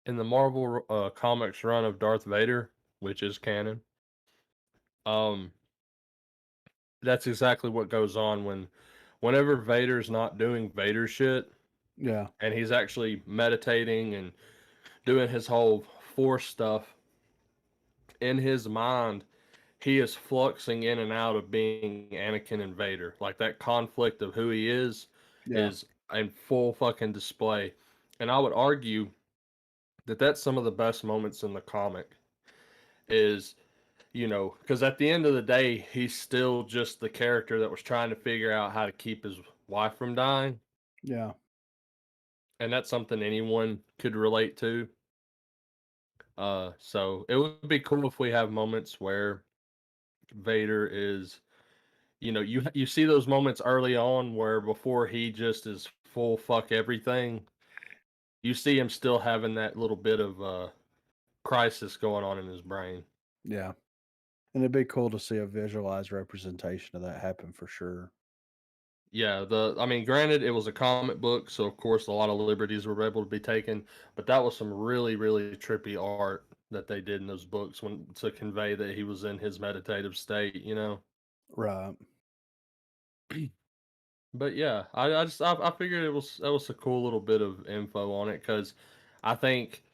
Marvel comics run of Darth Vader, which is canon, that's exactly what goes on whenever Vader's not doing Vader shit. Yeah. And he's actually meditating and doing his whole Force stuff. In his mind, he is fluxing in and out of being Anakin and Vader. Like that conflict of who he is in full fucking display. And I would argue that that's some of the best moments in the comic is, because at the end of the day, he's still just the character that was trying to figure out how to keep his wife from dying. Yeah. And that's something anyone could relate to. So it would be cool if we have moments where Vader is, you see those moments early on where before he just is full fuck everything, you see him still having that little bit of crisis going on in his brain. Yeah. And it'd be cool to see a visualized representation of that happen for sure. Yeah, granted, it was a comic book, so of course a lot of liberties were able to be taken, but that was some really, really trippy art that they did in those books to convey that he was in his meditative state, Right. But yeah, I figured that was a cool little bit of info on it because I think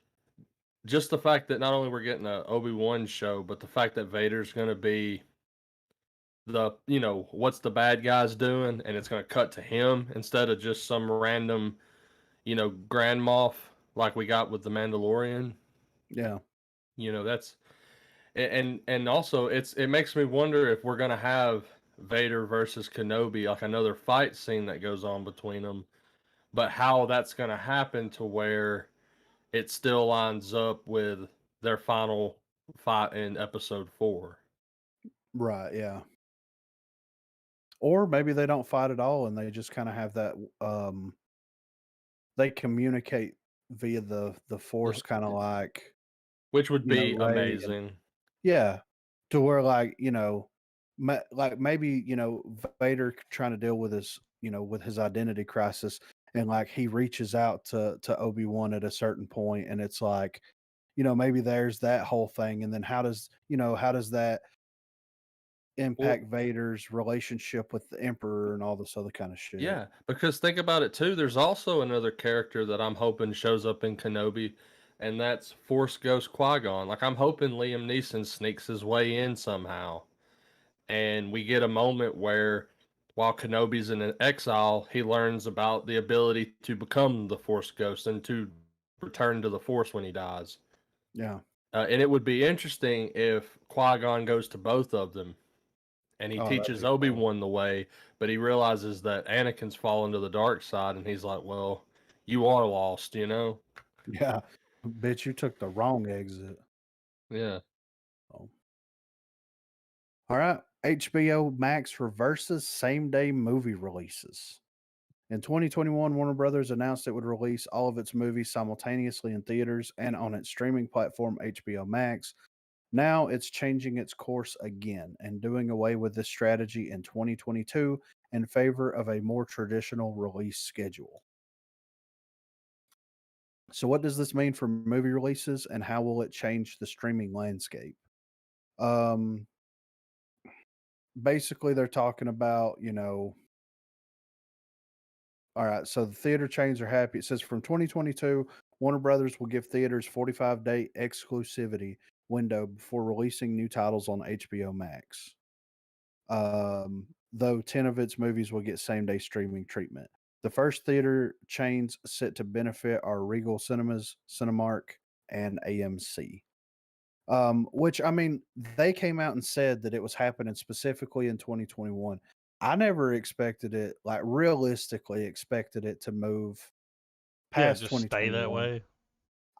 just the fact that not only we're getting a Obi-Wan show, but the fact that Vader's going to be what's the bad guys doing, and it's going to cut to him instead of just some random, Grand Moff like we got with the Mandalorian. Yeah. That's and also it makes me wonder if we're going to have Vader versus Kenobi, like another fight scene that goes on between them, but how that's going to happen to where it still lines up with their final fight in episode 4. Right, yeah. Or maybe they don't fight at all and they just kind of have that they communicate via the force kind of like, which would be Rey amazing. Yeah. To where like, like maybe, Vader trying to deal with his, with his identity crisis and like he reaches out to Obi-Wan at a certain point and it's like, maybe there's that whole thing and then how does that impact Vader's relationship with the Emperor and all this other kind of shit. Yeah, because think about it too. There's also another character that I'm hoping shows up in Kenobi, and that's Force Ghost Qui-Gon. Like I'm hoping Liam Neeson sneaks his way in somehow, and we get a moment where, while Kenobi's in an exile, he learns about the ability to become the Force Ghost and to return to the Force when he dies. Yeah. And it would be interesting if Qui-Gon goes to both of them and he teaches Obi-Wan the way, but he realizes that Anakin's fallen to the dark side and he's like, well, you are lost, Yeah. Bitch, you took the wrong exit. Yeah. Oh. All right. HBO Max reverses same-day movie releases. In 2021, Warner Brothers announced it would release all of its movies simultaneously in theaters and on its streaming platform, HBO Max. Now it's changing its course again and doing away with this strategy in 2022 in favor of a more traditional release schedule. So, what does this mean for movie releases and how will it change the streaming landscape? basically they're talking about, all right, so the theater chains are happy. It says from 2022, Warner Brothers will give theaters 45-day exclusivity window before releasing new titles on HBO Max. Though 10 of its movies will get same-day streaming treatment. The first theater chains set to benefit are Regal Cinemas, Cinemark, and AMC. Which, I mean, they came out and said that it was happening specifically in 2021. I never expected it, like realistically expected it to move past just stay that 2021. way.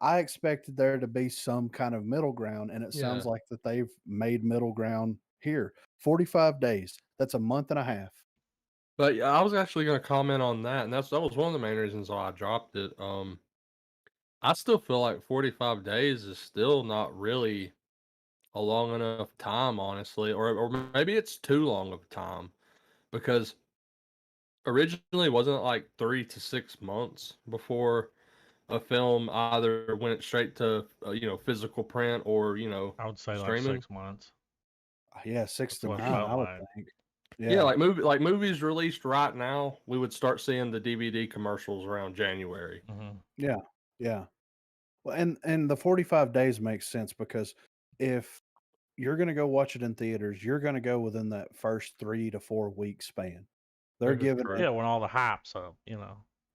I expected there to be some kind of middle ground, and it sounds like that they've made middle ground here. 45 days. That's a month and a half. But I was actually going to comment on that, and that was one of the main reasons why I dropped it. I still feel like 45 days is still not really a long enough time, honestly, or maybe it's too long of time, because originally wasn't it like 3 to 6 months before a film either went straight to physical print or I would say streaming? like 6 months. Yeah, 6 That's to what it 9, felt I would like. think. Yeah, like movies released right now, we would start seeing the DVD commercials around January. Yeah, yeah. Well, and the 45 days makes sense because if you're going to go watch it in theaters, you're going to go within that first 3 to 4 week span. They're giving it, Yeah, when all the hype's up,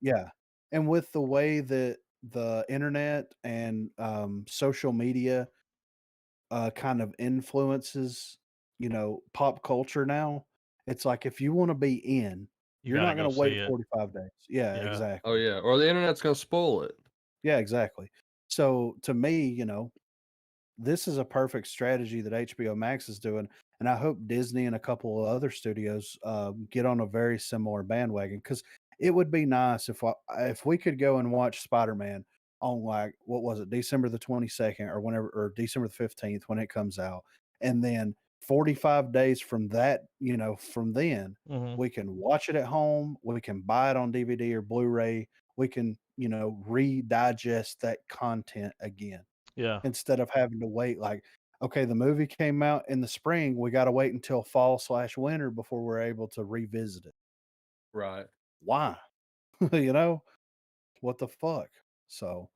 yeah. And with the way that the internet and social media kind of influences, pop culture now, it's like if you want to be in, you you're gotta not go going to wait see it. 45 days. Yeah, Yeah. exactly. Oh yeah, or the internet's going to spoil it. Yeah, exactly. So to me, this is a perfect strategy that HBO Max is doing, and I hope Disney and a couple of other studios get on a very similar bandwagon because it would be nice if we could go and watch Spider-Man on like what was it, December the 22nd or whenever, or December the 15th when it comes out, and then 45 days from that, from then we can watch it at home, we can buy it on DVD or Blu-ray, we can re-digest that content again. Yeah. Instead of having to wait, like, okay, the movie came out in the spring, we got to wait until fall/winter before we're able to revisit it. Right. Why? What the fuck? So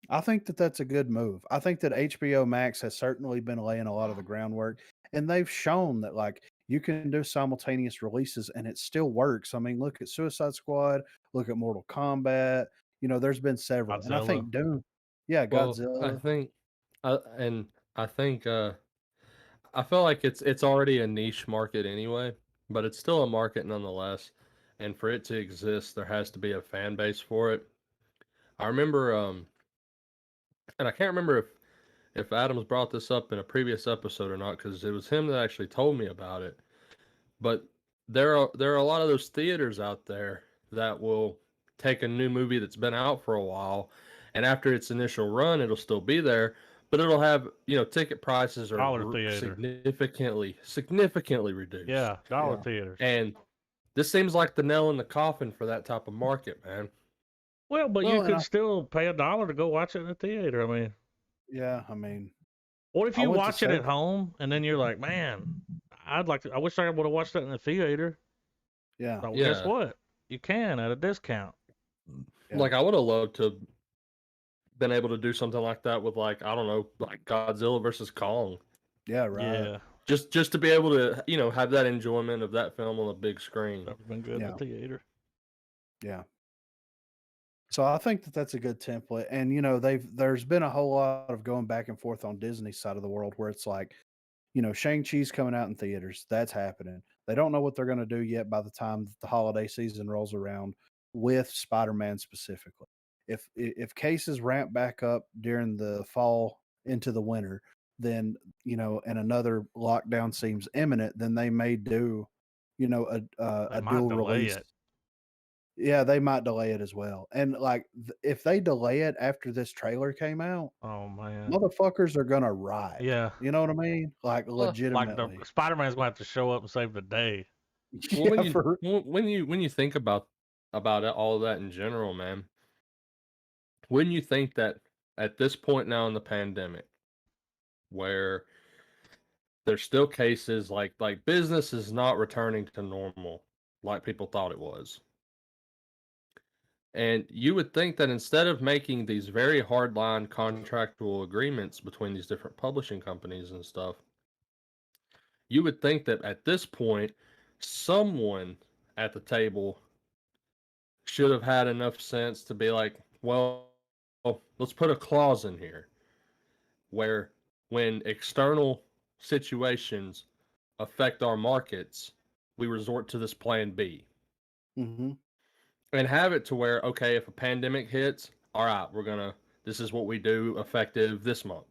I think that that's a good move. I think that HBO Max has certainly been laying a lot of the groundwork, and they've shown that like you can do simultaneous releases and it still works. I mean, look at Suicide Squad, look at Mortal Kombat. There's been several, and I think Doom. Yeah, Godzilla. I think, I feel like it's already a niche market anyway, but it's still a market nonetheless. And for it to exist, there has to be a fan base for it. I remember, and I can't remember if Adams brought this up in a previous episode or not, because it was him that actually told me about it. But there are a lot of those theaters out there that will take a new movie that's been out for a while, and after its initial run, it'll still be there, but it'll have ticket prices are significantly reduced. Yeah, dollar theaters. And this seems like the nail in the coffin for that type of market, man. Well, but you could still pay $1 to go watch it in the theater. I mean, yeah, I mean, what if you watch it at home and then you're like, man, I wish I would have watched that in the theater. Yeah. So guess what? You can at a discount. Yeah. Like I would have loved to been able to do something like that with like, I don't know, like Godzilla versus Kong. Yeah, right. Yeah. Just to be able to, have that enjoyment of that film on a big screen. That would have been good in the theater. Yeah. So I think that that's a good template, and there's been a whole lot of going back and forth on Disney's side of the world where it's like, Shang-Chi's coming out in theaters. That's happening. They don't know what they're going to do yet by the time that the holiday season rolls around with Spider-Man specifically. If cases ramp back up during the fall into the winter, then and another lockdown seems imminent, then they may do a dual release. Yeah, they might delay it as well. And like, if they delay it after this trailer came out, oh man, motherfuckers are gonna riot. Yeah, you know what I mean? Like legitimately, like Spider-Man's gonna have to show up and save the day. Well, when you think about all of that in general, man, wouldn't you think that at this point now in the pandemic, where there's still cases like business is not returning to normal like people thought it was. And you would think that instead of making these very hardline contractual agreements between these different publishing companies and stuff, you would think that at this point, someone at the table should have had enough sense to be like, well, let's put a clause in here where when external situations affect our markets, we resort to this plan B. Mm-hmm. And have it to where, okay, if a pandemic hits, all right, this is what we do effective this month.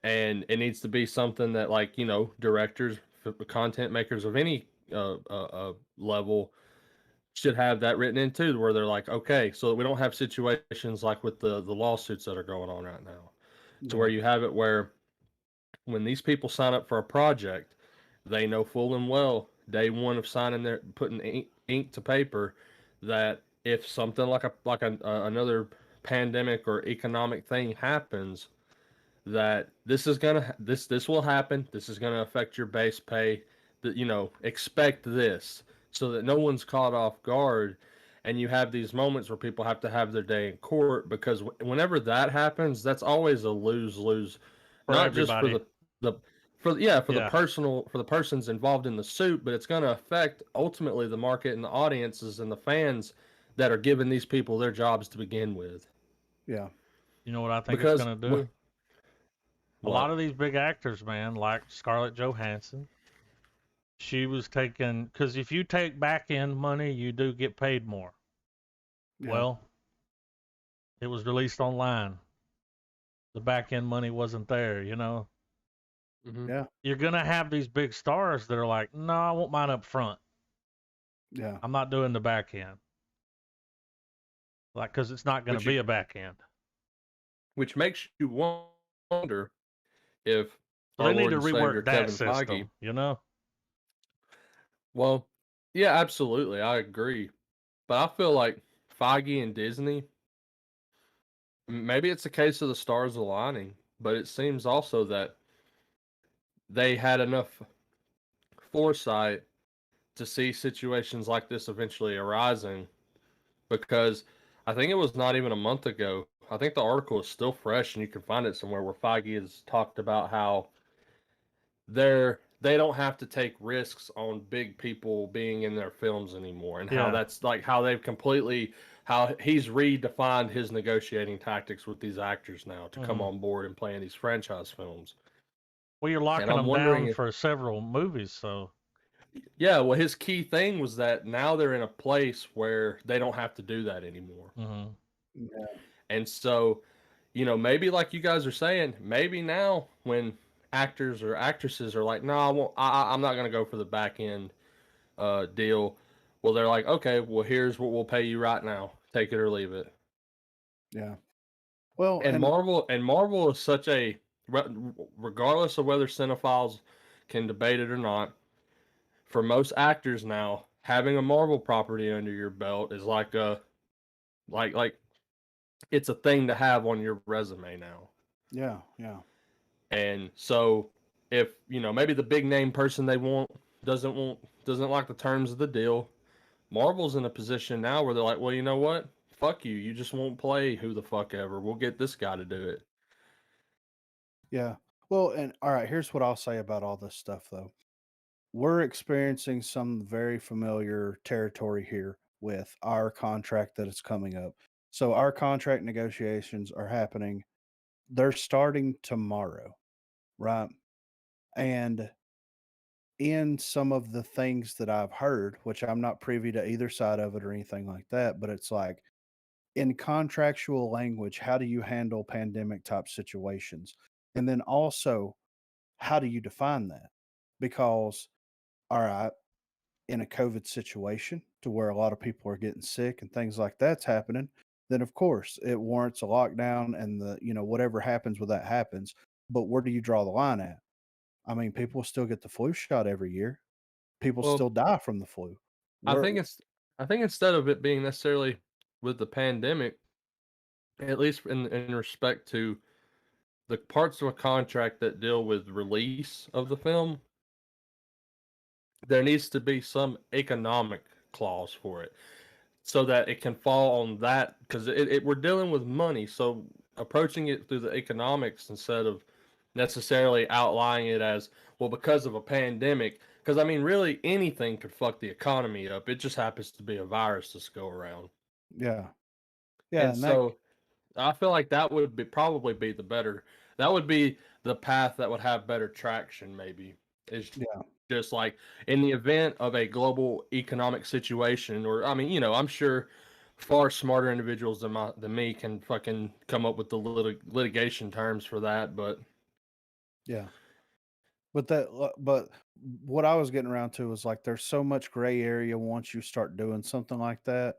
And it needs to be something that, like, directors, content makers of any level should have that written in too, where they're like, okay, so that we don't have situations like with the lawsuits that are going on right now, to where you have it where when these people sign up for a project, they know full and well day one of putting ink to paper that if something like another pandemic or economic thing happens, that this will happen. This is gonna affect your base pay. That expect this, so that no one's caught off guard, and you have these moments where people have to have their day in court, because whenever that happens, that's always a lose-lose, not everybody. just for the persons involved in the suit, but it's going to affect ultimately the market and the audiences and the fans that are giving these people their jobs to begin with. Yeah. You know what I think it's going to do? A lot of these big actors, man, like Scarlett Johansson, she was taking, because if you take back end money, you do get paid more. Yeah. Well, it was released online. The back end money wasn't there, Mm-hmm. Yeah. You're going to have these big stars that are like, no, I want mine up front. Yeah. I'm not doing the back end. Like, because it's not going to be a back end. Which makes you wonder if they need to rework that system, Well, yeah, absolutely. I agree. But I feel like Feige and Disney, maybe it's a case of the stars aligning, but it seems also that they had enough foresight to see situations like this eventually arising, because I think it was not even a month ago. I think the article is still fresh and you can find it somewhere, where Feige has talked about how they don't have to take risks on big people being in their films anymore, and how that's like how he's redefined his negotiating tactics with these actors now to come on board and play in these franchise films. Well, you're locking them down for several movies, so. Yeah, well, his key thing was that now they're in a place where they don't have to do that anymore. Mm-hmm. Yeah. And so, maybe like you guys are saying, maybe now when actors or actresses are like, no, I'm not going to go for the back end deal. Well, they're like, okay, well, here's what we'll pay you right now. Take it or leave it. Yeah. Well, and Marvel is such a, regardless of whether cinephiles can debate it or not, for most actors now, having a Marvel property under your belt is like it's a thing to have on your resume now. Yeah, yeah. And so if, maybe the big name person they want doesn't like the terms of the deal, Marvel's in a position now where they're like, well, you know what? Fuck you. You just won't play who the fuck ever. We'll get this guy to do it. Yeah. Well, and all right, here's what I'll say about all this stuff though. We're experiencing some very familiar territory here with our contract that is coming up. So our contract negotiations are happening. They're starting tomorrow, right? And in some of the things that I've heard, which I'm not privy to either side of it or anything like that, but it's like in contractual language, how do you handle pandemic type situations? And then also, how do you define that? Because, all right, in a COVID situation to where a lot of people are getting sick and things like that's happening, then of course it warrants a lockdown and whatever happens with that happens. But where do you draw the line at? I mean, people still get the flu shot every year. People still die from the flu. I think instead of it being necessarily with the pandemic, at least in respect to the parts of a contract that deal with release of the film, there needs to be some economic clause for it so that it can fall on that, because we're dealing with money, so approaching it through the economics instead of necessarily outlining it as, well, because of a pandemic, because I mean, really anything could fuck the economy up. It just happens to be a virus that's go around. Yeah. And so I feel like that would probably be that would be the path that would have better traction, maybe. Is just like, in the event of a global economic situation, or I mean, I'm sure far smarter individuals than me can fucking come up with the litigation terms for that, but yeah. But what I was getting around to was like, there's so much gray area once you start doing something like that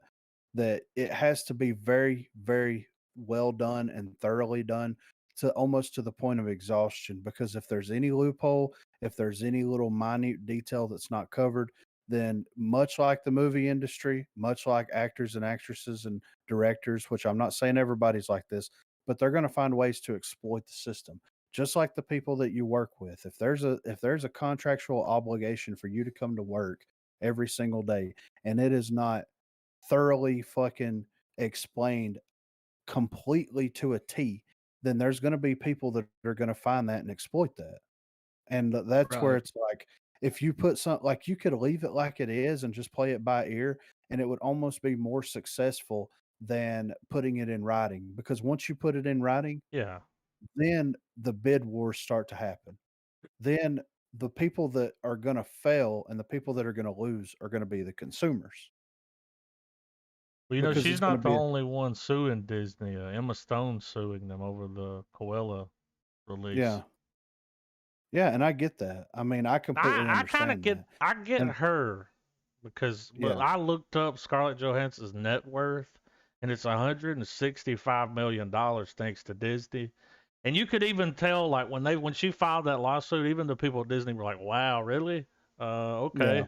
it has to be very, very well done and thoroughly done, to almost to the point of exhaustion. Because if there's any loophole, if there's any little minute detail that's not covered, then much like the movie industry, much like actors and actresses and directors, which I'm not saying everybody's like this, but they're going to find ways to exploit the system. Just like the people that you work with. If there's a contractual obligation for you to come to work every single day, and it is not thoroughly fucking explained completely to a T, then there's going to be people that are going to find that and exploit that. And that's where it's like, if you put something, like, you could leave it like it is and just play it by ear, and it would almost be more successful than putting it in writing. Because once you put it in writing, then the bid wars start to happen. Then the people that are going to fail and the people that are going to lose are going to be the consumers. Well, she's not the only one suing Disney. Emma Stone's suing them over the Cruella release. Yeah. Yeah, and I get that. I mean, I completely understand that. I get her, because I looked up Scarlett Johansson's net worth, and it's $165 million thanks to Disney. And you could even tell, like, when she filed that lawsuit, even the people at Disney were like, "Wow, really? Okay." Yeah.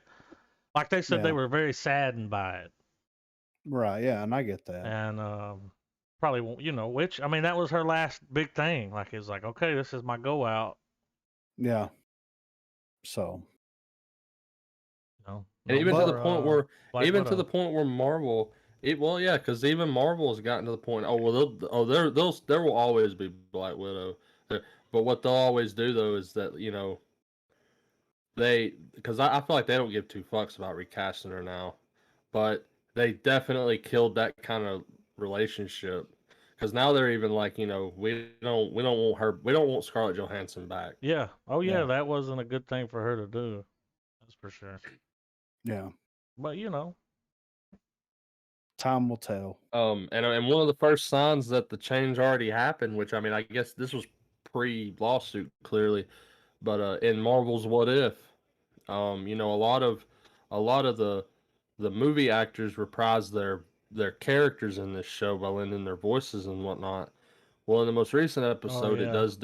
Like they said, they were very saddened by it. Right. Yeah, and I get that. And probably, which, I mean, that was her last big thing. Like, it's like, okay, this is my go out. Yeah. So. And even to the point where Marvel, because even Marvel has gotten to the point. Oh well, there will always be Black Widow. But what they'll always do though is that because I feel like they don't give two fucks about recasting her now, but they definitely killed that kind of relationship. Because now they're even like, we don't want Scarlett Johansson back. Yeah. Oh yeah, that wasn't a good thing for her to do. That's for sure. Yeah. But time will tell. And one of the first signs that the change already happened, which I mean, I guess this was pre-lawsuit clearly, but in Marvel's What If, a lot of the movie actors reprise their characters in this show by lending their voices and whatnot. Well, in the most recent episode, it does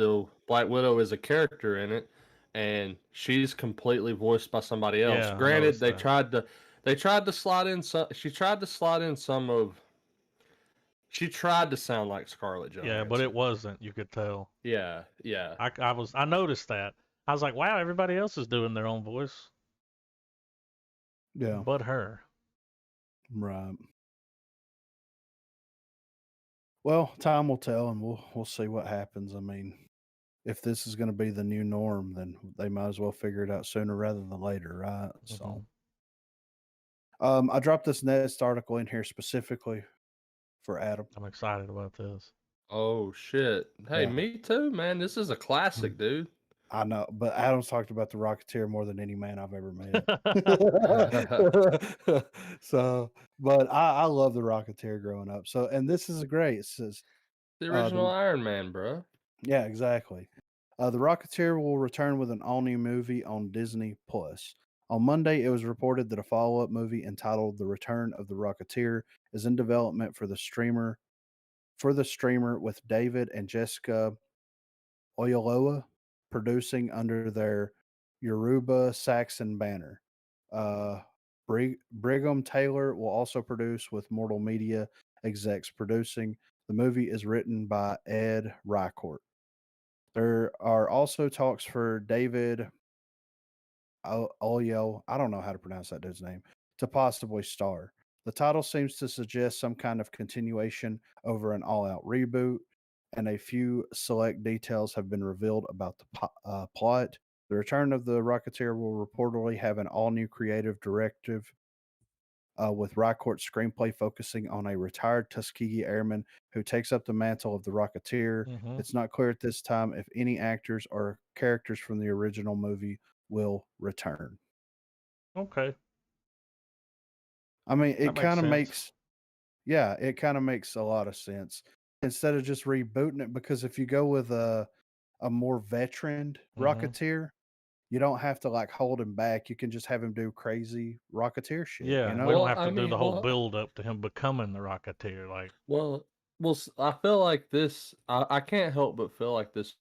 Black Widow is a character in it, and she's completely voiced by somebody else. Yeah, granted, they tried to slide in some. She tried to sound like Scarlett Johansson. Yeah, but it wasn't. You could tell. Yeah. I noticed that. I was like, wow, everybody else is doing their own voice. Yeah. But her. Right. Well, time will tell, and we'll see what happens. I mean, if this is going to be the new norm, then they might as well figure it out sooner rather than later, right? Mm-hmm. So, I dropped this next article in here specifically for Adam. I'm excited about this. Oh shit! Hey, me too, man. This is a classic, dude. I know, but Adam's talked about the Rocketeer more than any man I've ever met. So, but I love the Rocketeer growing up. So, and this is great. It says the original Iron Man, bro. Yeah, exactly. The Rocketeer will return with an all-new movie on Disney Plus. On Monday, it was reported that a follow-up movie entitled "The Return of the Rocketeer" is in development for the streamer, with David and Jessica Oyoloa producing under their Yoruba Saxon banner. Brigham Taylor will also produce, with Mortal Media execs producing. The movie is written by Ed Rycourt. There are also talks for David Oyelowo, I don't know how to pronounce that dude's name, to possibly star. The title seems to suggest some kind of continuation over an all-out reboot, and a few select details have been revealed about the plot. The Return of the Rocketeer will reportedly have an all-new creative directive, with Rycourt's screenplay focusing on a retired Tuskegee airman who takes up the mantle of the Rocketeer. Mm-hmm. It's not clear at this time if any actors or characters from the original movie will return. Okay. I mean, it That makes kind of sense. makes, yeah, it kind of makes a lot of sense instead of just rebooting it. Because if you go with a more veteran Rocketeer, you don't have to like hold him back. You can just have him do crazy Rocketeer shit. Yeah, you know? we don't have to do the whole build up to him becoming the Rocketeer. Like, well, I feel like this. I can't help but feel like this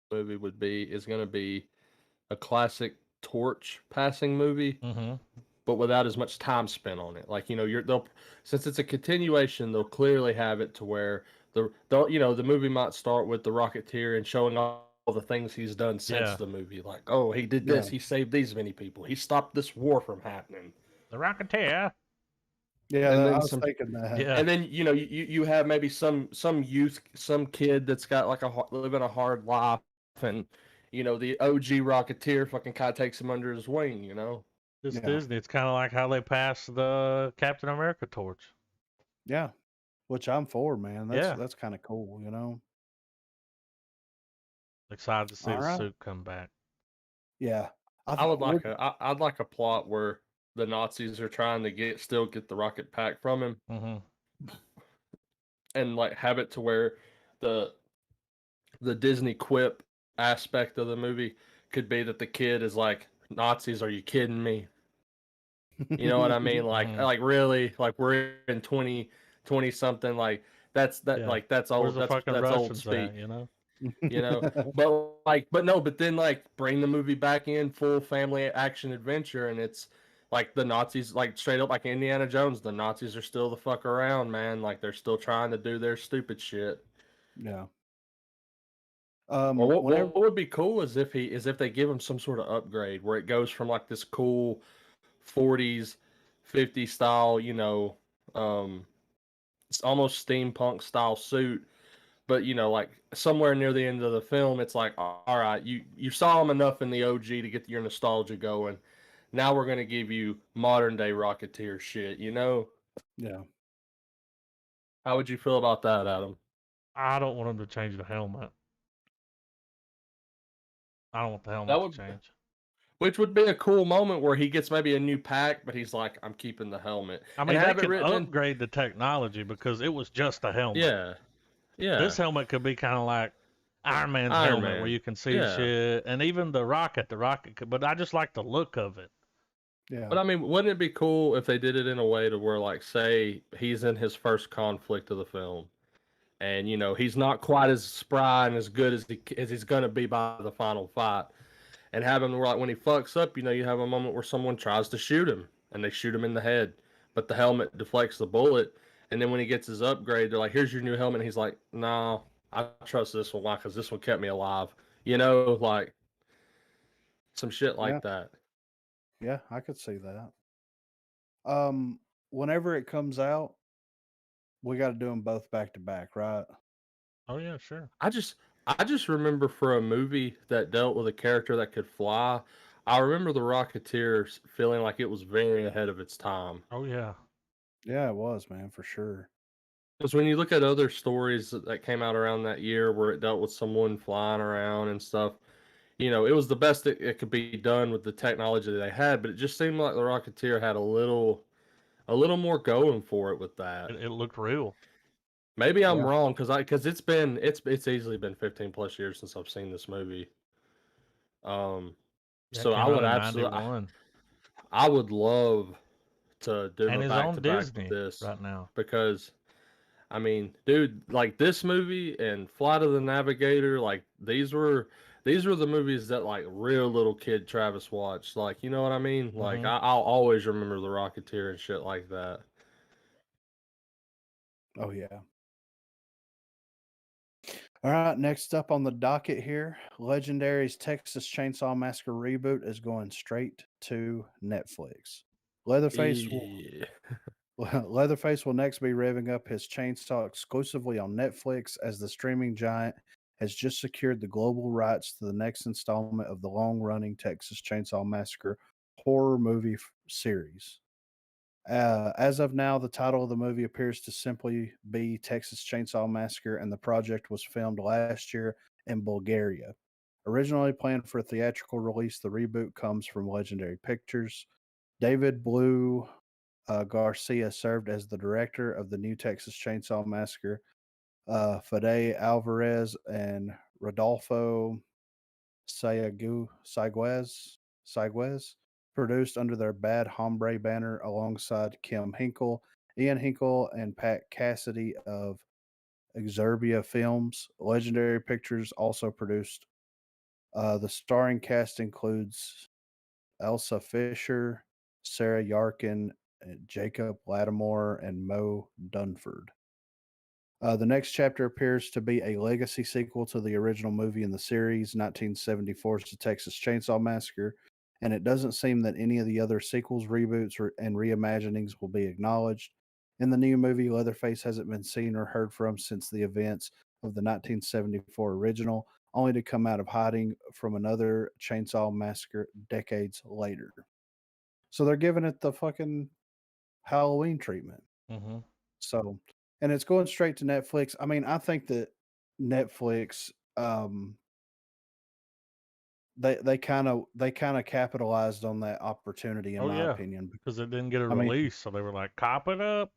movie is going to be a classic torch passing movie, but without as much time spent on it. Like, you know, they'll, since it's a continuation, they'll clearly have it to where the movie might start with the Rocketeer and showing all the things he's done since the movie. Like, oh, he did this, he saved these many people, he stopped this war from happening. The Rocketeer. Yeah, and then I was thinking that. Yeah. And then you have maybe some youth, some kid that's got like living a hard life, and the OG Rocketeer fucking kind of takes him under his wing. It's Disney. It's kind of like how they passed the Captain America torch. Yeah, which I'm for, man. That's kind of cool. Excited to see the suit come back. Yeah, I'd like a plot where the Nazis are trying to still get the rocket pack from him, and like have it to where the Disney quip aspect of the movie could be that the kid is like, Nazis, are you kidding me? You know what I mean? Like really, like we're in 2020 something, like that's old, that's old speak, but then like bring the movie back in full family action adventure, and it's like the Nazis, like straight up like Indiana Jones, the Nazis are still the fuck around, man. Like they're still trying to do their stupid shit. Yeah. What would be cool is if they give him some sort of upgrade where it goes from like this cool 40s, 50s style, it's almost steampunk style suit, but like somewhere near the end of the film, it's like, all right, you saw him enough in the OG to get your nostalgia going. Now we're gonna give you modern day Rocketeer shit, Yeah. How would you feel about that, Adam? I don't want him to change the helmet. I don't want the helmet to change. Which would be a cool moment where he gets maybe a new pack, but he's like, I'm keeping the helmet. I mean, they could upgrade the technology because it was just a helmet. Yeah. Yeah. This helmet could be kind of like Iron Man's helmet where you can see shit. And even the rocket could, but I just like the look of it. Yeah. But I mean, wouldn't it be cool if they did it in a way to where, like, say he's in his first conflict of the film, and he's not quite as spry and as good as he's gonna be by the final fight, and have him like when he fucks up, you have a moment where someone tries to shoot him and they shoot him in the head, but the helmet deflects the bullet, and then when he gets his upgrade, they're like, "Here's your new helmet." And he's like, "No, I trust this one. Why? Because this one kept me alive." Like some shit like that. Yeah, I could see that. Whenever it comes out, we got to do them both back to back, right? Oh yeah, sure. I just remember for a movie that dealt with a character that could fly, I remember the Rocketeer feeling like it was very ahead of its time. Oh yeah. Yeah, it was, man, for sure. Because when you look at other stories that came out around that year where it dealt with someone flying around and stuff, it was the best it could be done with the technology that they had, but it just seemed like the Rocketeer had a little more going for it with that. It looked real. Maybe I'm wrong because it's easily been 15 plus years since I've seen this movie. So I would absolutely, I would love to do a back to back with this right now, because I mean, dude, like this movie and Flight of the Navigator, like these were the movies that like real little kid Travis watched. Like, you know what I mean? Like I'll always remember the Rocketeer and shit like that. Oh yeah. All right, next up on the docket here, Legendary's Texas Chainsaw Massacre reboot is going straight to Netflix. Leatherface Leatherface will next be revving up his chainsaw exclusively on Netflix as the streaming giant has just secured the global rights to the next installment of the long-running Texas Chainsaw Massacre horror movie series. As of now, the title of the movie appears to simply be Texas Chainsaw Massacre, and the project was filmed last year in Bulgaria. Originally planned for a theatrical release, the reboot comes from Legendary Pictures. David Blue Garcia served as the director of the new Texas Chainsaw Massacre. Fede Alvarez and Rodolfo Saiguez produced under their Bad Hombre banner alongside Kim Hinkle, Ian Hinkle, and Pat Cassidy of Exerbia Films. Legendary Pictures also produced. The starring cast includes Elsa Fisher, Sarah Yarkin, Jacob Lattimore, and Mo Dunford. The next chapter appears to be a legacy sequel to the original movie in the series, 1974's The Texas Chainsaw Massacre, and it doesn't seem that any of the other sequels, reboots, and reimaginings will be acknowledged. In the new movie, Leatherface hasn't been seen or heard from since the events of the 1974 original, only to come out of hiding from another Chainsaw Massacre decades later. So they're giving it the fucking Halloween treatment. Mm-hmm. So, and it's going straight to Netflix. I mean, I think that Netflix, they kind of capitalized on that opportunity, in my opinion, because it didn't get a release, so they were like, "Cop it up."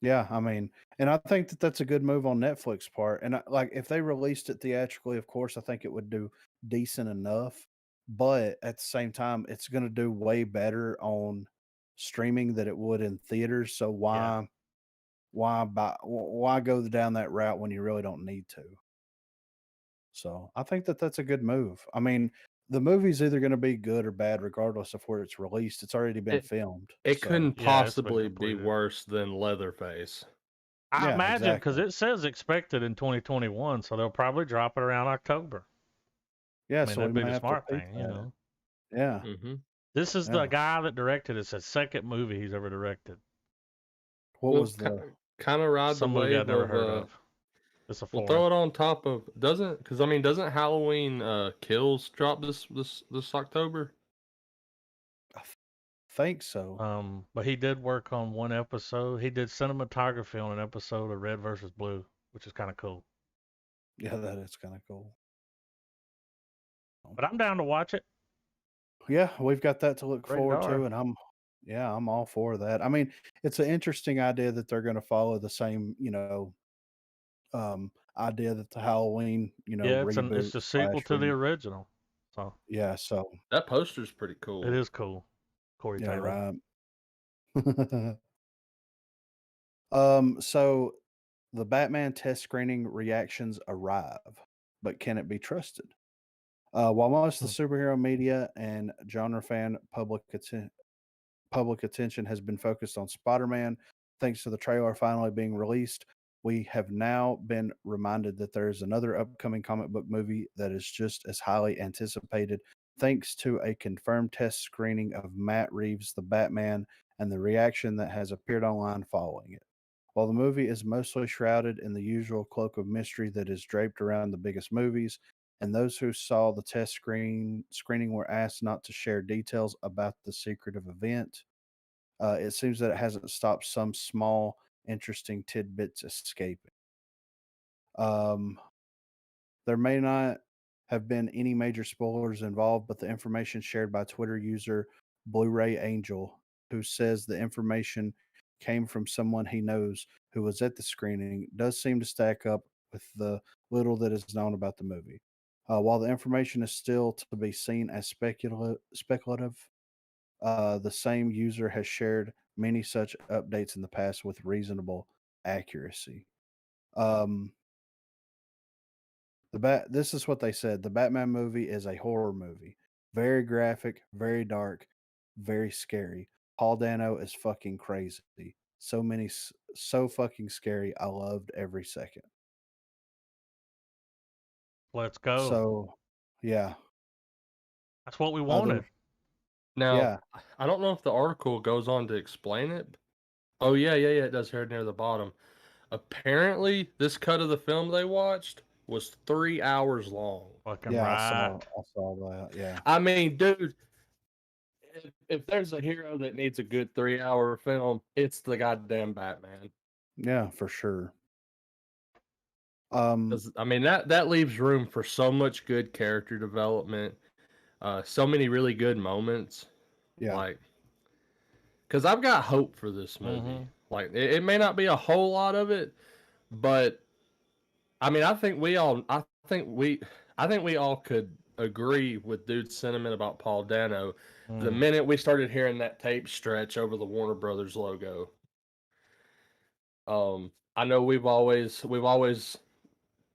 Yeah, I mean, and I think that that's a good move on Netflix part. And like, if they released it theatrically, of course, I think it would do decent enough. But at the same time, it's going to do way better on streaming than it would in theaters. So why go down that route when you really don't need to? So I think that that's a good move. I mean, the movie's either going to be good or bad, regardless of where it's released. It's already been filmed. It so. couldn't possibly be worse than Leatherface. I imagine, because it says expected in 2021, so they'll probably drop it around October. Yeah, I mean, so that'd be the smart thing, Yeah. Mm-hmm. This is the guy that directed. It's his second movie he's ever directed. What was the kind of ride some the movie wave I've never heard of? It's a we'll throw it on top of doesn't Halloween Kills drop this October? I think so. But he did work on one episode. He did cinematography on an episode of Red versus Blue, which is kind of cool. Yeah, that is kind of cool. But I'm down to watch it. Yeah, we've got that to look forward to, and I'm all for that. I mean, it's an interesting idea that they're going to follow the same, idea that the Halloween, reboot. It's the sequel to the original. So yeah, so that poster's pretty cool. It is cool. Corey Taylor. Right. So the Batman test screening reactions arrive, but can it be trusted? While most of the superhero media and genre fan public attention has been focused on Spider-Man, thanks to the trailer finally being released, we have now been reminded that there is another upcoming comic book movie that is just as highly anticipated, thanks to a confirmed test screening of Matt Reeves' The Batman and the reaction that has appeared online following it. While the movie is mostly shrouded in the usual cloak of mystery that is draped around the biggest movies, and those who saw the test screening were asked not to share details about the secretive event, it seems that it hasn't stopped some small, interesting tidbits escaping. There may not have been any major spoilers involved, but the information shared by Twitter user Blu-ray Angel, who says the information came from someone he knows who was at the screening, does seem to stack up with the little that is known about the movie. While the information is still to be seen as speculative, the same user has shared many such updates in the past with reasonable accuracy. This is what they said. The Batman movie is a horror movie. Very graphic, very dark, very scary. Paul Dano is fucking crazy. So fucking scary. I loved every second. Let's go. So, yeah. That's what we wanted. Now, I don't know if the article goes on to explain it. Oh, yeah, it does here near the bottom. Apparently, this cut of the film they watched was 3 hours long. Fucking right. I saw that, yeah. I mean, dude, if there's a hero that needs a good 3-hour film, it's the goddamn Batman. Yeah, for sure. I mean, that leaves room for so much good character development, so many really good moments. Yeah. Like, because I've got hope for this movie. Mm-hmm. Like, it may not be a whole lot of it, but I mean, I think we all could agree with dude's sentiment about Paul Dano the minute we started hearing that tape stretch over the Warner Brothers logo. I know we've always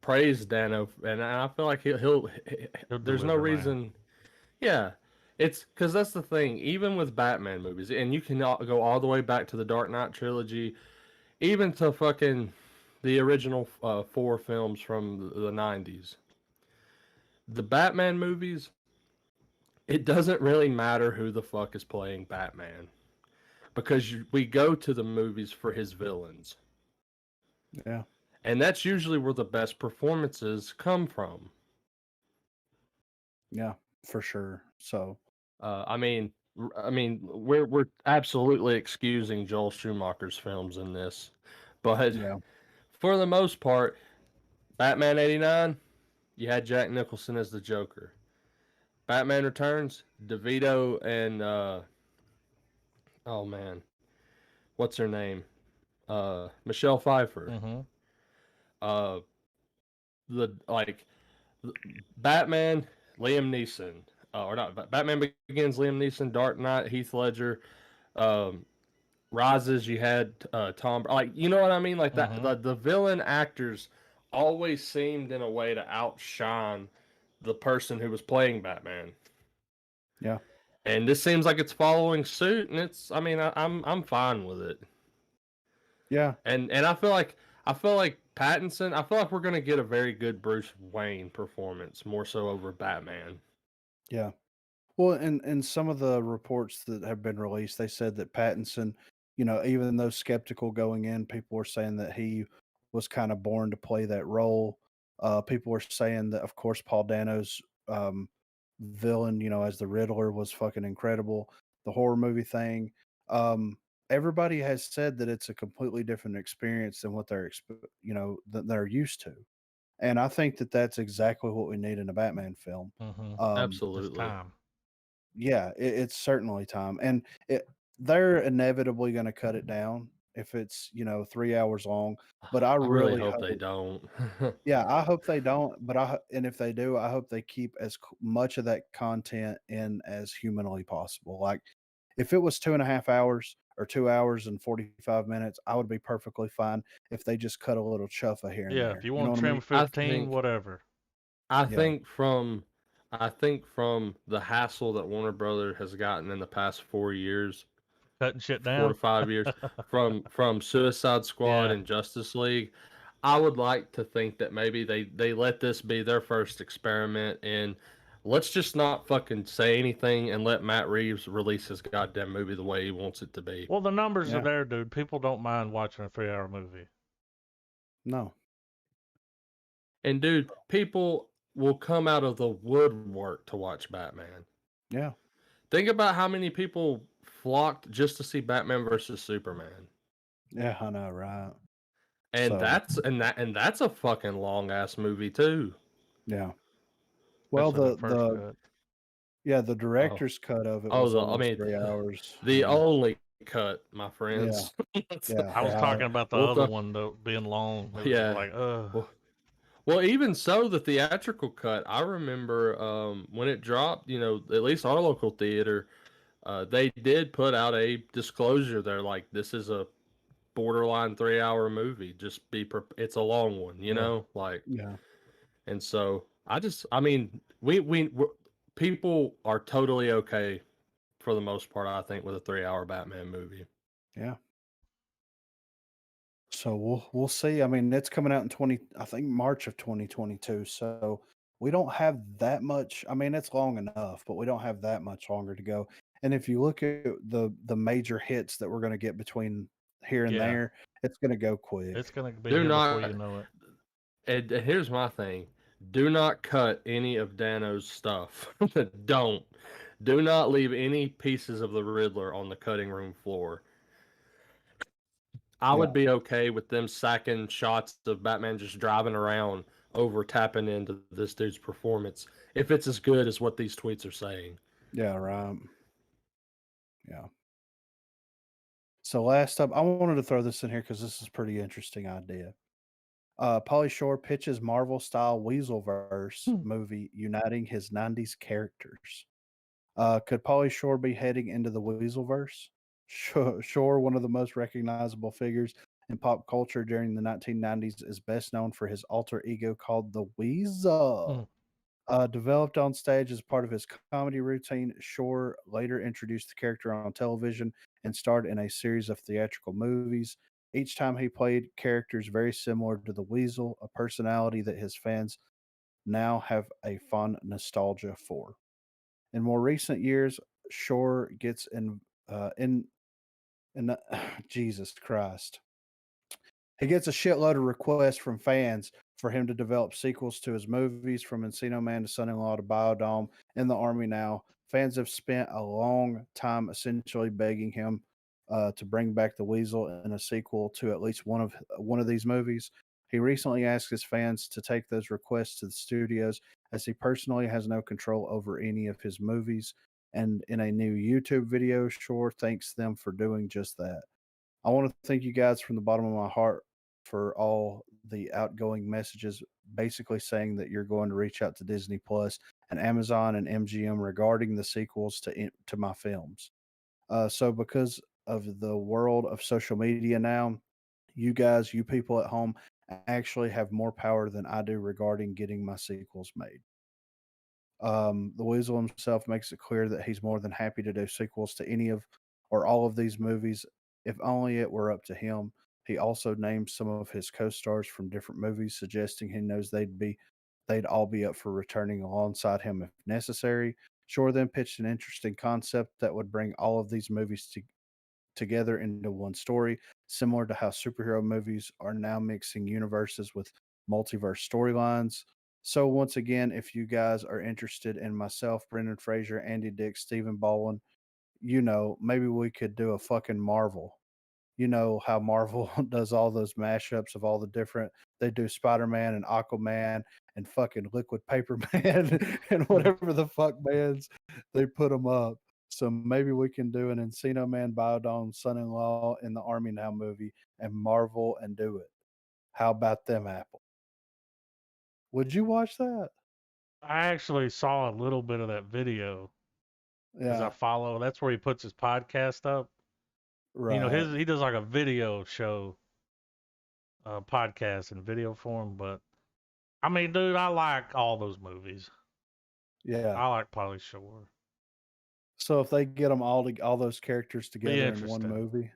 praised Dano, and I feel like he'll there's no reason. Man. Yeah, it's because that's the thing. Even with Batman movies, and you can go all the way back to the Dark Knight trilogy, even to fucking the original 4 films from the 90s. The Batman movies, it doesn't really matter who the fuck is playing Batman, because we go to the movies for his villains. Yeah. And that's usually where the best performances come from. Yeah, for sure. So, I mean, we're absolutely excusing Joel Schumacher's films in this, but for the most part, Batman '89, you had Jack Nicholson as the Joker. Batman Returns, DeVito and oh man, what's her name? Michelle Pfeiffer. Mm-hmm. Batman, Liam Neeson, or not Batman Begins, Liam Neeson, Dark Knight, Heath Ledger, Rises. You had Tom, like, you know what I mean, like that. The villain actors always seemed in a way to outshine the person who was playing Batman. Yeah, and this seems like it's following suit, and it's. I mean, I'm fine with it. Yeah, and I feel like Pattinson. I feel like we're gonna get a very good Bruce Wayne performance, more so over Batman. Yeah. Well, and some of the reports that have been released, they said that Pattinson, even though skeptical going in, people were saying that he was kind of born to play that role. People were saying that, of course, Paul Dano's villain, as the Riddler, was fucking incredible. The horror movie thing. Everybody has said that it's a completely different experience than what that they're used to. And I think that that's exactly what we need in a Batman film. Absolutely. It's time. Yeah, it's certainly time. And they're inevitably going to cut it down if it's, 3 hours long. But I really hope they don't. Yeah, I hope they don't. But and if they do, I hope they keep as much of that content in as humanly possible. Like, if it was 2.5 hours or 2 hours and 45 minutes, I would be perfectly fine if they just cut a little chuffa here and there. Yeah, if you want to trim 15, whatever. I think from the hassle that Warner Brothers has gotten in the past 4 years, cutting shit down, 4 to 5 years, from Suicide Squad and Justice League, I would like to think that maybe they let this be their first experiment, and let's just not fucking say anything and let Matt Reeves release his goddamn movie the way he wants it to be. Well, the numbers are there, dude. People don't mind watching a 3-hour movie. No. And dude, people will come out of the woodwork to watch Batman. Yeah. Think about how many people flocked just to see Batman versus Superman. Yeah, I know, right? And that's a fucking long ass movie too. Yeah. Well, the director's cut of it was almost 3 hours. The only cut, my friends. Yeah. I was talking about the other one though being long. Like, Well, even so, the theatrical cut, I remember when it dropped, at least our local theater, they did put out a disclosure there, like, this is a borderline 3-hour movie. Just it's a long one, like. Yeah. And so we people are totally okay for the most part, I think, with a 3-hour Batman movie. Yeah. So we'll see. I mean, it's coming out in March of 2022. So we don't have that much. I mean, it's long enough, but we don't have that much longer to go. And if you look at the major hits that we're going to get between here and there, it's going to go quick. It's going to be here before you know it. And here's my thing. Do not cut any of Dano's stuff. Don't. Do not leave any pieces of the Riddler on the cutting room floor. I would be okay with them sacking shots of Batman just driving around over tapping into this dude's performance if it's as good as what these tweets are saying. Yeah, right. Yeah. So last up, I wanted to throw this in here because this is a pretty interesting idea. Pauly Shore pitches Marvel-style Weaselverse movie uniting his 90s characters. Could Pauly Shore be heading into the Weaselverse? Shore, one of the most recognizable figures in pop culture during the 1990s, is best known for his alter ego called the Weasel. Developed on stage as part of his comedy routine, Shore later introduced the character on television and starred in a series of theatrical movies. Each time he played characters very similar to the Weasel, a personality that his fans now have a fond nostalgia for. In more recent years, Shore gets in Jesus Christ. He gets a shitload of requests from fans for him to develop sequels to his movies, from Encino Man to Son-in-Law to Biodome. In the Army now, fans have spent a long time essentially begging him to bring back the Weasel in a sequel to at least one of these movies. He recently asked his fans to take those requests to the studios, as he personally has no control over any of his movies. And in a new YouTube video, Shore thanks them for doing just that. I want to thank you guys from the bottom of my heart for all the outgoing messages, basically saying that you're going to reach out to Disney Plus and Amazon and MGM regarding the sequels to my films. So because of the world of social media now, you guys, you people at home, actually have more power than I do regarding getting my sequels made. The Weasel himself makes it clear that he's more than happy to do sequels to any of or all of these movies, if only it were up to him. He also names some of his co-stars from different movies, suggesting he knows they'd all be up for returning alongside him if necessary. Shore then pitched an interesting concept that would bring all of these movies together into one story, similar to how superhero movies are now mixing universes with multiverse storylines. So once again, if you guys are interested in myself, Brendan Fraser, Andy Dick, Stephen Baldwin, maybe we could do a fucking Marvel. You know how Marvel does all those mashups of all the different. They do Spider-Man and Aquaman and fucking Liquid Paper Man and whatever the fuck bands they put them up. So maybe we can do an Encino Man, Biodome, Son-in-Law in the Army Now movie and Marvel and do it. How about them apples? Would you watch that? I actually saw a little bit of that video. Because I follow, that's where he puts his podcast up. Right. He does like a video show, podcast in video form. But I mean, dude, I like all those movies. Yeah, I like Pauly Shore. So if they get them all those characters together in one movie,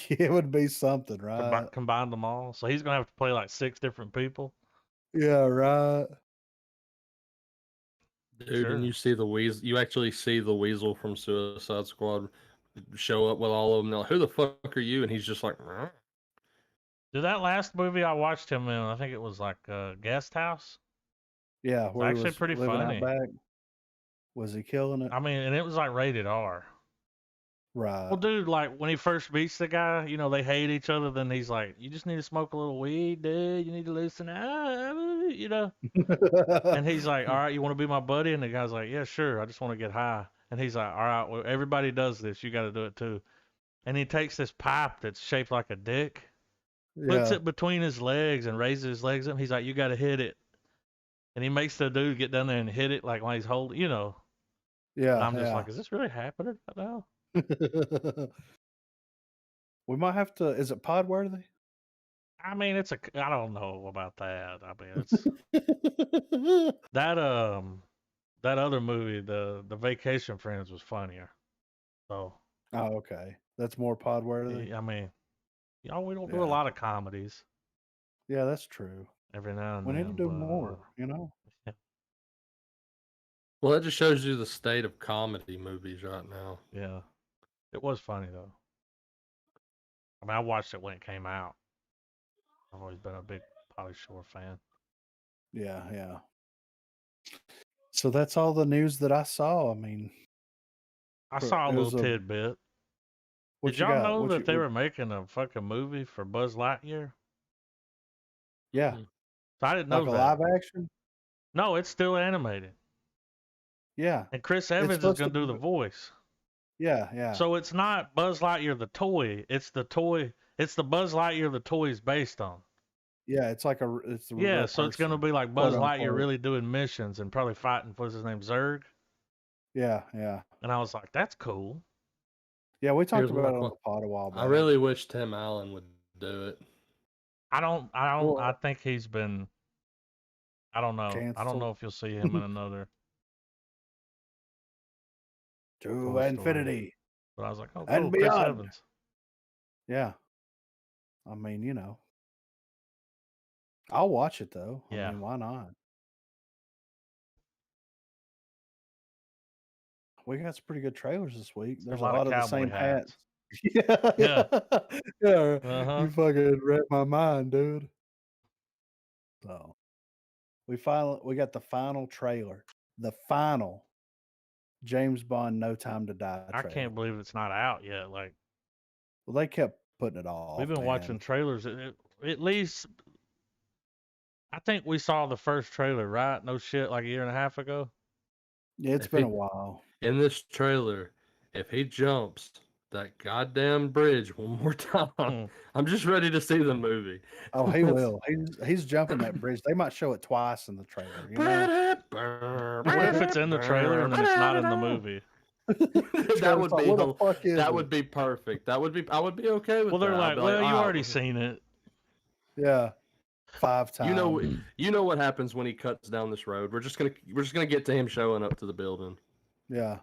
it would be something, right? Combine them all. So he's gonna have to play like 6 different people. Yeah, right. Dude, and you see the Weasel. You actually see the Weasel from Suicide Squad show up with all of them. They're like, who the fuck are you? And he's just like, "Rah." Dude, that last movie I watched him in, I think it was like Guest House. Yeah, where actually he was pretty living funny. Out back. Was he killing it? I mean, and it was like rated R. Right. Well, dude, like when he first meets the guy, they hate each other. Then he's like, "You just need to smoke a little weed, dude. You need to loosen up, And he's like, "All right, you want to be my buddy?" And the guy's like, "Yeah, sure. I just want to get high." And he's like, "All right, well, everybody does this. You got to do it too." And he takes this pipe that's shaped like a dick, puts it between his legs, and raises his legs up. He's like, "You got to hit it." And he makes the dude get down there and hit it like while he's holding, Yeah. And I'm just like, is this really happening right now? We might have to. Is it Podworthy? I mean, I don't know about that. I mean, it's that other movie, the Vacation Friends, was funnier. So. Oh, okay. That's more Podworthy. I mean, we don't do a lot of comedies. Yeah, that's true. Every now and then. We need to do more. Well, that just shows you the state of comedy movies right now. Yeah. It was funny, though. I mean, I watched it when it came out. I've always been a big Pauly Shore fan. Yeah, yeah. So that's all the news that I saw. I mean, I saw a little tidbit. Did y'all know that they were making a fucking movie for Buzz Lightyear? Yeah. So I didn't know that. Like a live action? No, it's still animated. Yeah. And Chris Evans is going to do the voice. Yeah, yeah. So it's not Buzz Lightyear the toy. It's the toy. It's the Buzz Lightyear the toy is based on. Yeah, it's like it's yeah. So it's going to be like Buzz Lightyear really doing missions and probably fighting. What's his name? Zurg. Yeah, yeah. And I was like, that's cool. Yeah, we talked about it on the pod a while back. I really wish Tim Allen would do it. I think he's been. I don't know. Canceled. I don't know if you'll see him in another. To infinity. But I was like, oh, cool, and Chris beyond. Evans. Yeah. I mean, I'll watch it though. Yeah. I mean, why not? We got some pretty good trailers this week. There's a lot of the same hats. Yeah. Uh-huh. You fucking read my mind, dude. So we got the final trailer. The final James Bond No Time to Die trailer. I can't believe it's not out yet. Like, well, they kept putting it off. We've been watching trailers. At least, I think we saw the first trailer, right? No shit, like a year and a half ago. Yeah, it's been a while. In this trailer, if he jumps that goddamn bridge one more time, I'm just ready to see the movie. Oh, he will. He's jumping that bridge. They might show it twice in the trailer. You know? What if it's in the trailer and then it's not in the movie? that would be perfect. I would be okay with that. Well, they're like, well, you already seen it. Yeah. 5 times. You know what happens when he cuts down this road. We're just gonna get to him showing up to the building. Yeah.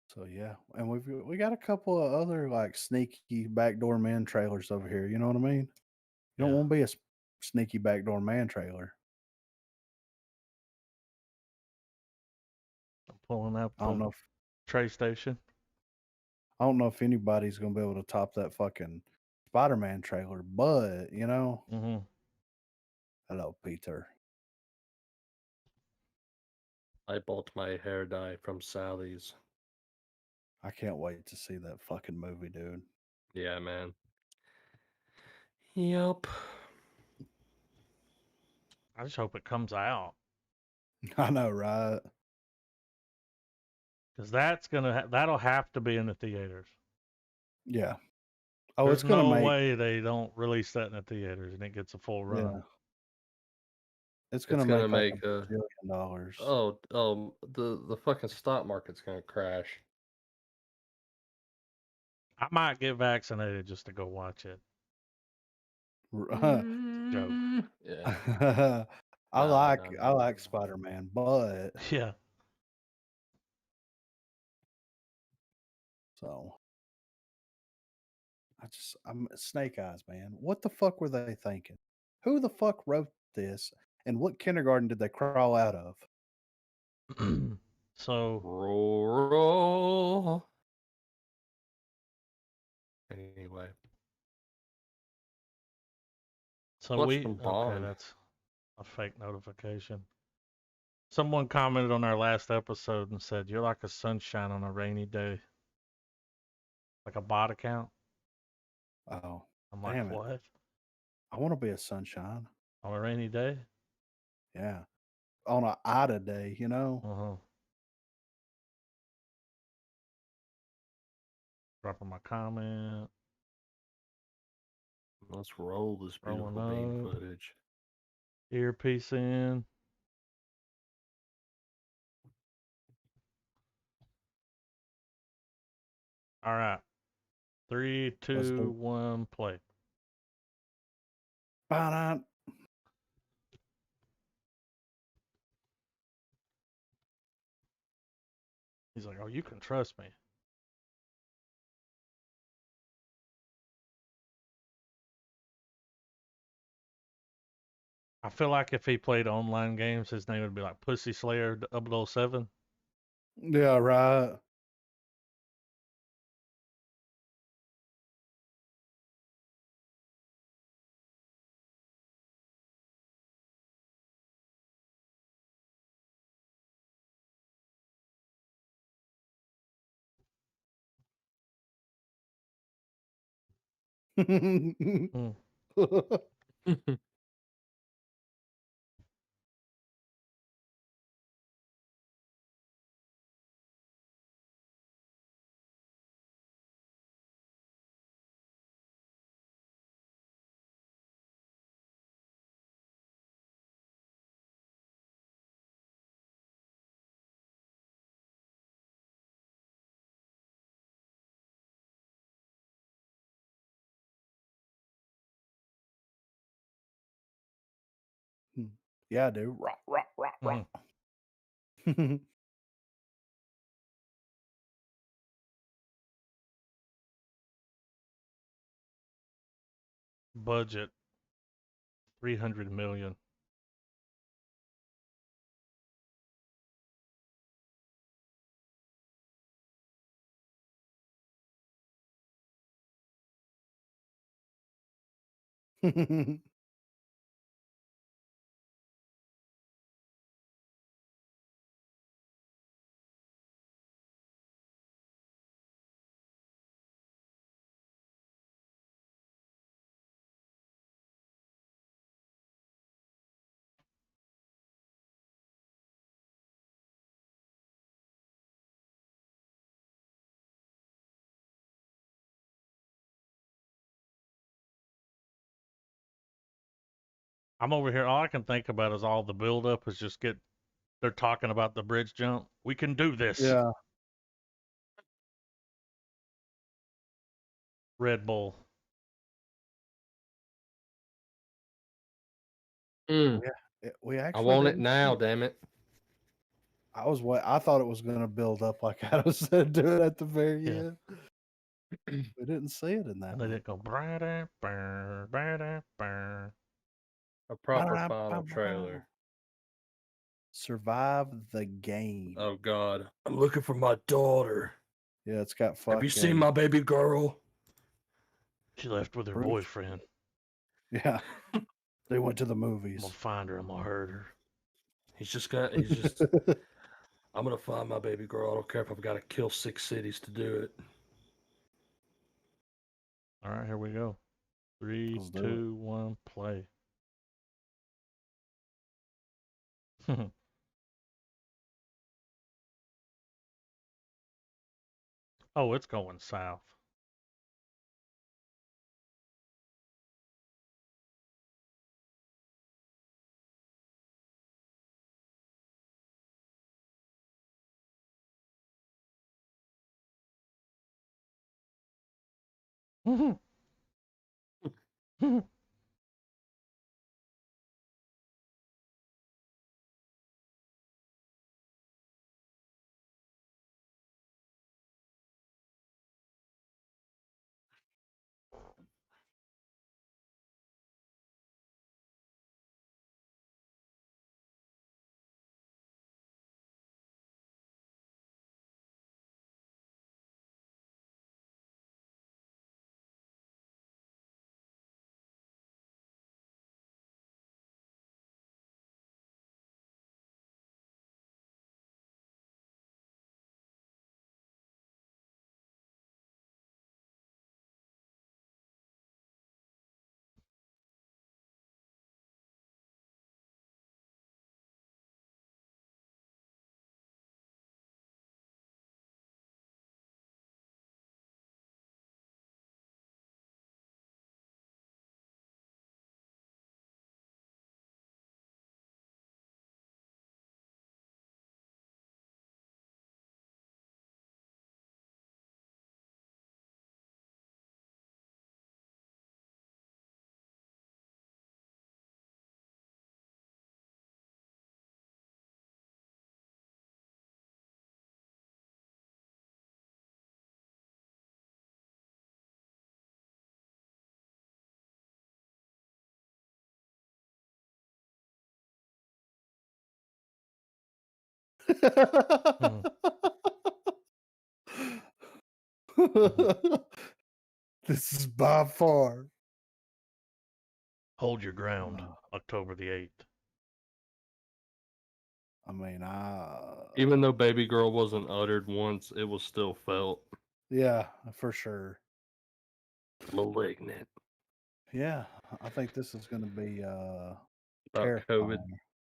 So yeah, and we got a couple of other like sneaky backdoor man trailers over here. You know what I mean? You don't want to be a sneaky backdoor man trailer. I'm pulling up. I don't know if Tray Station. I don't know if anybody's gonna be able to top that fucking Spider-Man trailer, but you know. Mm-hmm. Hello, Peter. I bought my hair dye from Sally's. I can't wait to see that fucking movie, dude. Yeah, man. Yep. I just hope it comes out. I know, right? Because that'll have to be in the theaters. Yeah. Oh, there's no way they don't release that in the theaters and it gets a full run. Yeah. It's gonna make $1 billion. Oh, the fucking stock market's gonna crash. I might get vaccinated just to go watch it. Joke. Yeah. I like Spider-Man, but yeah. So I'm Snake Eyes, man. What the fuck were they thinking? Who the fuck wrote this? And what kindergarten did they crawl out of? So roll. Anyway. So okay, that's a fake notification. Someone commented on our last episode and said, "You're like a sunshine on a rainy day." Like a bot account. Oh, I'm like, what? I want to be a sunshine on a rainy day. Yeah, on a Ida day, you know. Uh-huh. Dropping my comment. Let's roll this beautiful bean footage. Earpiece in. All right. 3, 2, 1, play. Bye. He's like, oh, you can trust me. I feel like if he played online games, his name would be like Pussy Slayer 007. Yeah, right. Mm. Yeah, dude. Rock, rock, rock, rock. Budget 300 million. I'm over here. All I can think about is all the buildup is just get. They're talking about the bridge jump. We can do this. Yeah. Red Bull. We I actually want it didn't. now, damn it. I thought it was going to build up like Adam said, do it at the very Yeah. end. We didn't see it in that. And they didn't go. Brada, brr, brada, brr. A proper final trailer. Survive the game. Oh God, I'm looking for my daughter. Yeah, it's got fucking. Have you seen my baby girl? She left with her boyfriend. Yeah. They went to the I'm movies. gonna find her. I'm gonna hurt her. He's just I'm gonna find my baby girl. I don't care if I've got to kill 6 cities to do it. All right, here we go. 3, 2, 1, play. Oh, it's going south. Hmm. This is by far. Hold Your Ground, October the 8th. I mean, even though Baby Girl wasn't uttered once, it was still felt. Yeah, for sure. Malignant. Yeah, I think this is going to be About terrifying.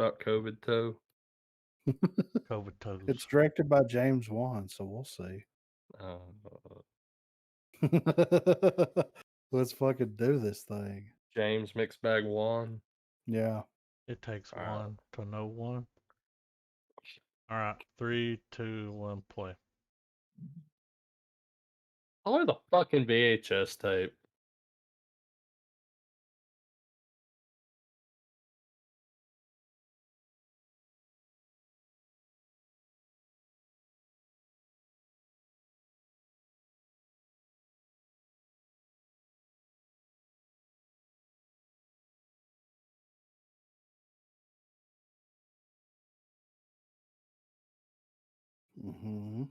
COVID toe. COVID toes. It's directed by James Wan, so we'll see. Let's fucking do this thing. James Mixbag Wan. Yeah. It takes one to know one. All right, 3, 2, 1, play. I like the fucking VHS tape. Mm-hmm.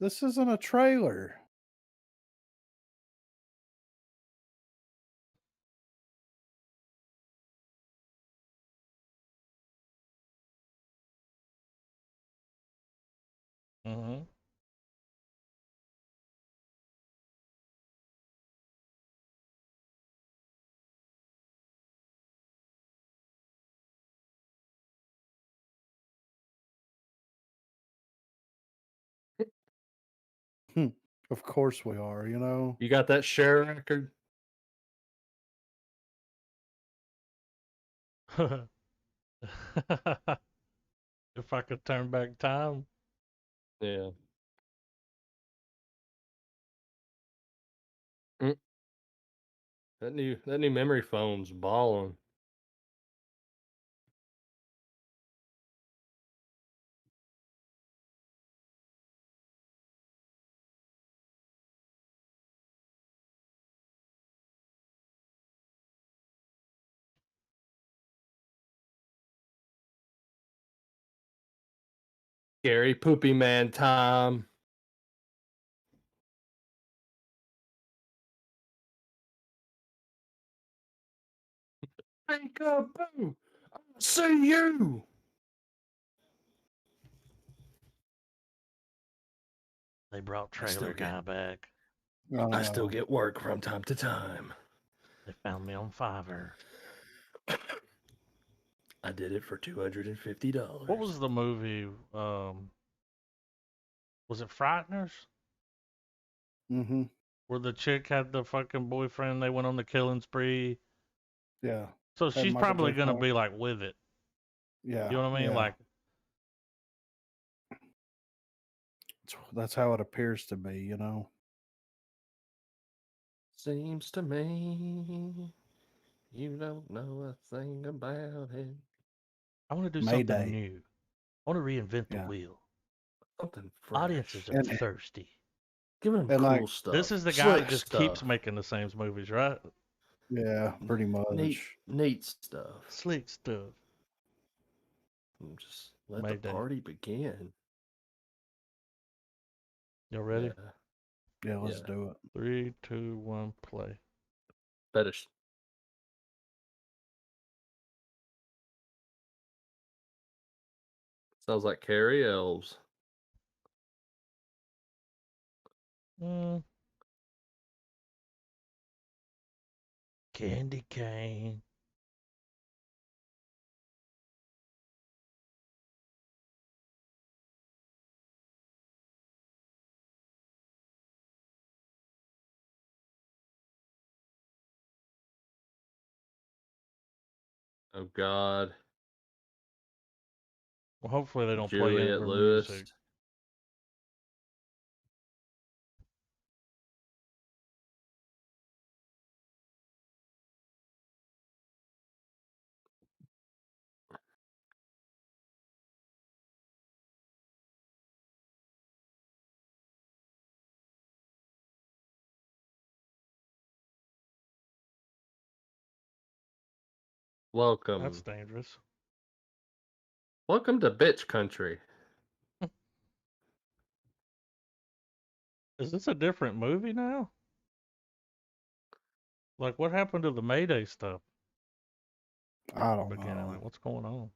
This isn't a trailer. Mm-hmm. Of course we are, you know. You got that share record? If I could turn back time. Yeah. That new memory phone's balling. Scary poopy man time. Wake up, boo! I see you. They brought Trailer Guy back. I still get work from time to time. They found me on Fiverr. I did it for $250. What was the movie? Was it Frighteners? Mm-hmm. Where the chick had the fucking boyfriend, they went on the killing spree. Yeah. So Had she's Michael probably J. gonna Fox. be like with it. Yeah. You know what I mean? Yeah. Like, that's how it appears to be, you know. Seems to me you don't know a thing about it. I want to do Mayday. something new. I want to reinvent the wheel. Something fresh. Audiences are thirsty. Give them And, cool like, stuff. This is the guy Slick that just stuff. keeps making the same movies, right? Yeah, pretty much. Neat stuff. Slick stuff. Just let Mayday. the party begin. Y'all ready? Yeah, let's do it. 3, 2, 1, play. Fetish. Sounds like Carrie Elves. Candy cane. Oh God. Well, hopefully they don't play Juliette intro Lewis. music. Welcome. That's dangerous. Welcome to bitch country. Is this a different movie now? Like, what happened to the Mayday stuff? I don't know. Like, what's going on?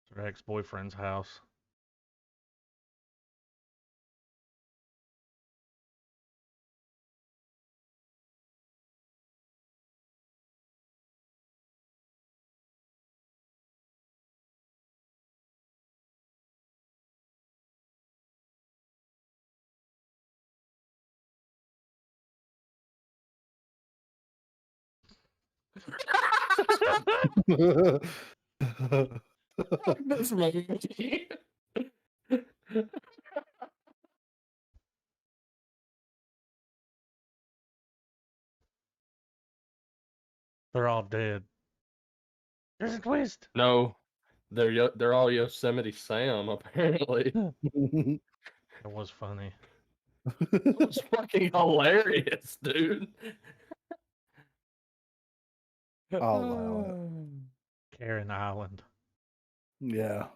It's her ex-boyfriend's house. This movie. They're all dead. There's a twist. No, they're all Yosemite Sam apparently. It was funny. It was fucking hilarious, dude. I'll allow it. Karen Island. Yeah.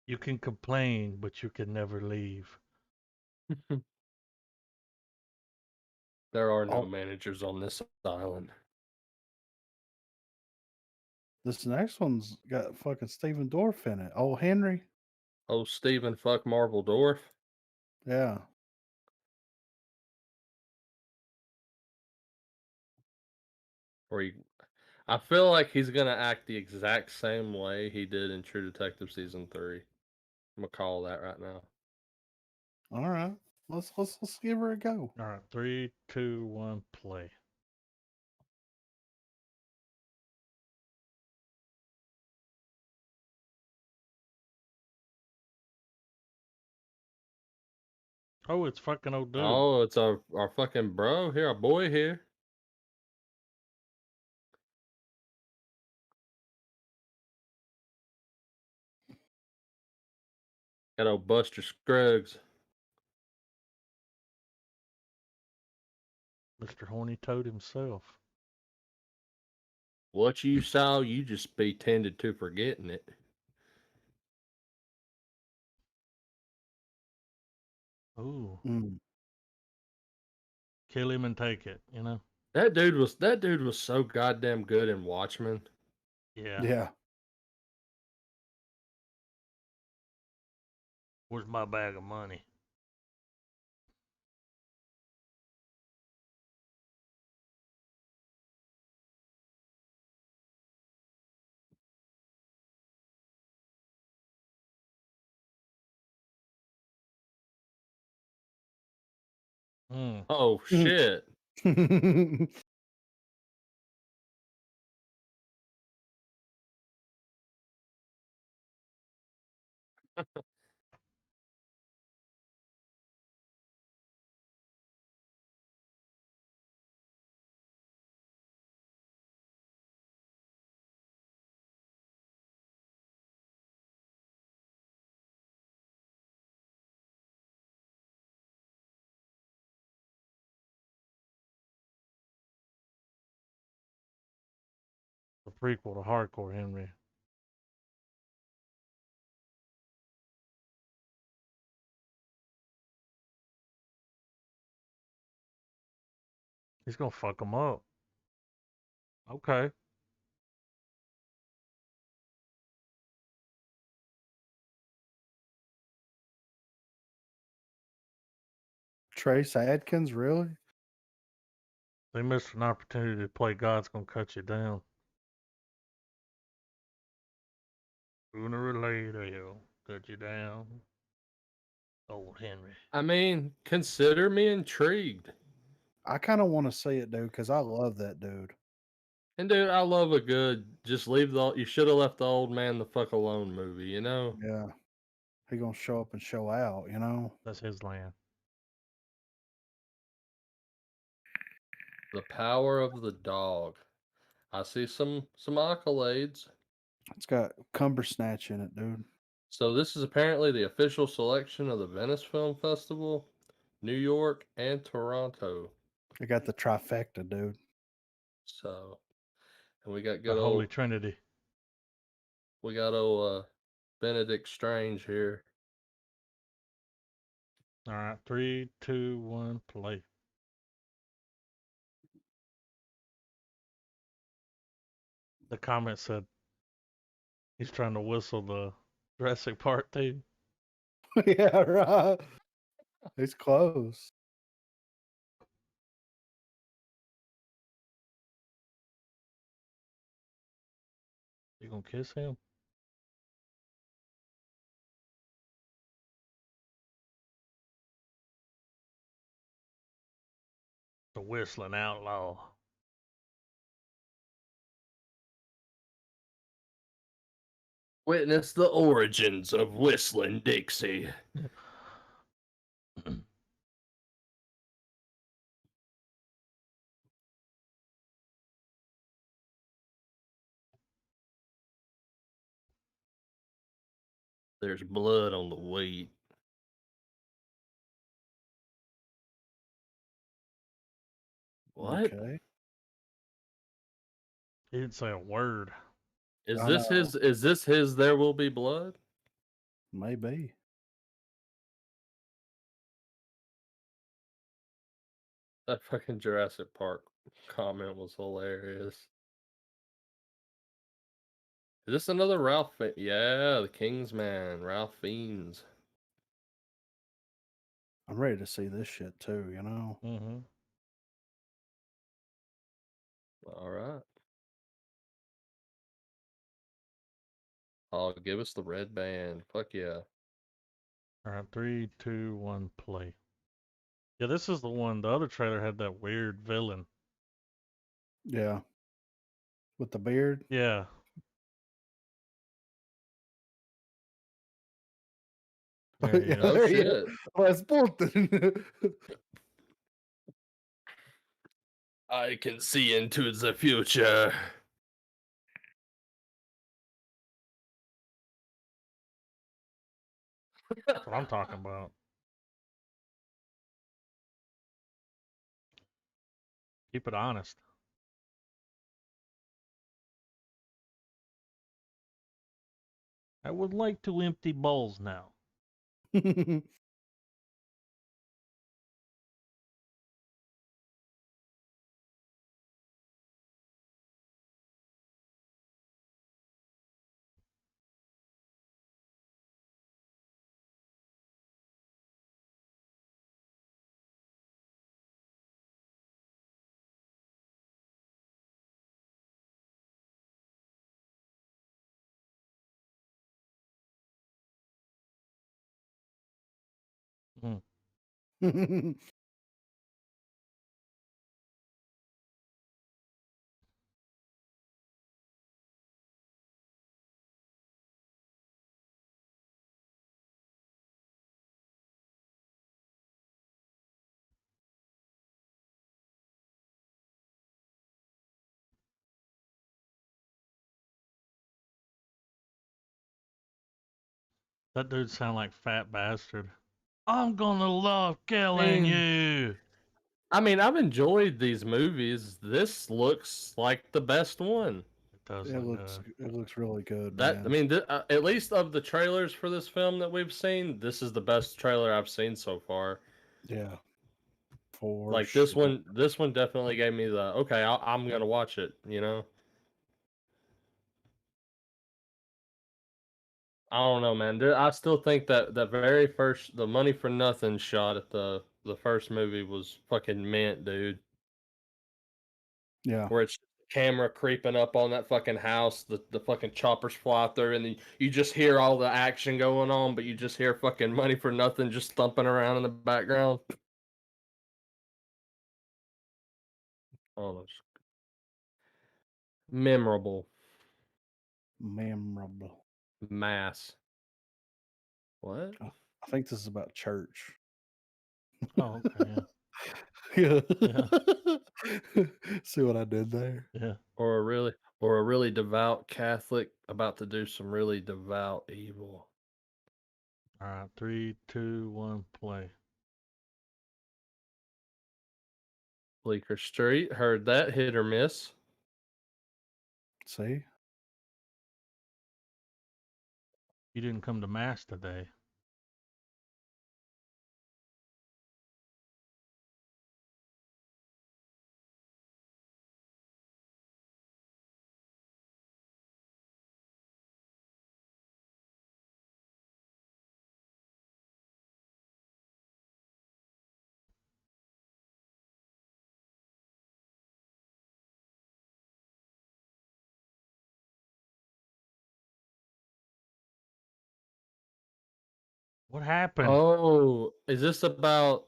You can complain, but you can never leave. There are no managers on this island. This next one's got fucking Stephen Dorff in it. Oh, Henry. Oh, Stephen fuck Marvel Dorff. Yeah. I feel like he's gonna act the exact same way he did in True Detective season 3. I'm gonna call that right now. All right. Let's give her a go. All right, 3, 2, 1, play. Oh, it's fucking old dude. Oh, it's our fucking bro here, our boy here. Got old Buster Scruggs. Mr. Horny Toad himself. What you saw, you just be tended to forgetting it. Ooh. Kill him and take it, you know? That dude was so goddamn good in Watchmen. Yeah. Yeah. Where's my bag of money? Oh shit. The prequel to Hardcore Henry. He's gonna fuck him up. Okay. Trace Adkins, really? They missed an opportunity to play God's Gonna Cut You Down. Sooner or later, he'll cut you down. Old Henry. I mean, consider me intrigued. I kind of want to see it, dude, because I love that dude. And dude, I love a good just leave you should have left the old man the fuck alone movie, you know? Yeah. He gonna show up and show out, you know? That's his land. The Power of the Dog. I see some accolades. It's got Cumbersnatch in it, dude. So this is apparently the official selection of the Venice Film Festival, New York, and Toronto. I got the trifecta, dude. So, and we got The Holy Trinity. We got old Benedict Strange here. All right, 3, 2, 1, play. The comment said he's trying to whistle the Jurassic Park theme. Yeah, right. It's close. You gonna kiss him? The whistling outlaw. Witness the origins of Whistling Dixie. There's blood on the wheat. What? Okay. He didn't say a word. Is this his There Will Be Blood? Maybe. That fucking Jurassic Park comment was hilarious. Is this another Ralph? Yeah, the Kingsman, Ralph Fiennes. I'm ready to see this shit too, you know? Mm-hmm. All right. Oh, give us the red band. Fuck yeah. All right, 3, 2, 1, play. Yeah, this is the one. The other trailer had that weird villain. Yeah. With the beard? Yeah. There he is. Oh shit. I can see into the future. That's what I'm talking about. Keep it honest. I would like to empty bowls now. That That dude sound like Fat Bastard. I'm gonna love killing you. I mean, I've enjoyed these movies. This looks like the best one. It does look good. It looks really good, That man. I mean, at least of the trailers for this film that we've seen, this is the best trailer I've seen so far. Yeah. For like sure. this one definitely gave me the okay, I'm gonna watch it. You know. I don't know, man. I still think that the very first, the money for nothing shot at the first movie was fucking mint, dude. Yeah. Where it's camera creeping up on that fucking house, the fucking choppers fly through, and then you just hear all the action going on, but you just hear fucking money for nothing just thumping around in the background. Oh, that's memorable. Memorable. Mass. What? I think this is about church. Oh, okay. Yeah. Yeah. See what I did there? Yeah. Or a really devout Catholic about to do some really devout evil. All right, 3, 2, 1, play. Bleecker Street. Heard that. Hit or miss. See? You didn't come to mass today. What happened? Oh, is this about...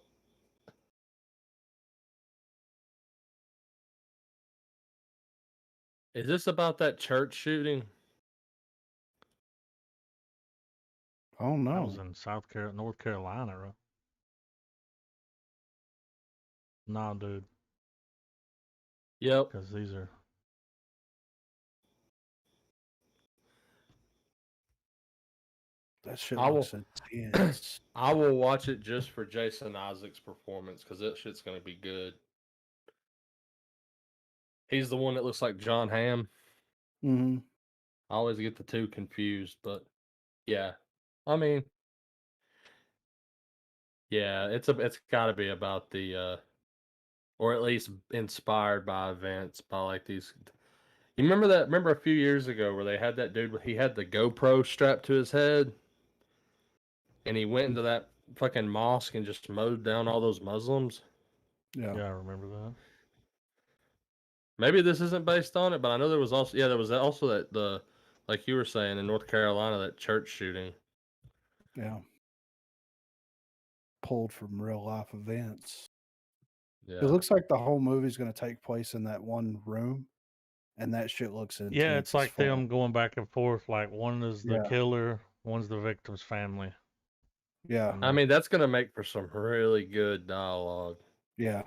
Is this about that church shooting? Oh no. That was in North Carolina, right? No, dude. Yep. Because these are... That shit looks intense. I will watch it just for Jason Isaac's performance because that shit's going to be good. He's the one that looks like John Hamm. Mm-hmm. I always get the two confused, but yeah. I mean, yeah, it's got to be about the or at least inspired by events by like these. You remember that? Remember a few years ago where they had that dude? He had the GoPro strapped to his head, and he went into that fucking mosque and just mowed down all those Muslims. Yeah, I remember that. Maybe this isn't based on it, but I know there was also that like you were saying in North Carolina, that church shooting. Yeah. Pulled from real life events. Yeah. It looks like the whole movie's going to take place in that one room, and that shit looks intense. Yeah, it's like them going back and forth. Like one is the killer, one's the victim's family. Yeah. I mean, that's going to make for some really good dialogue. Yeah.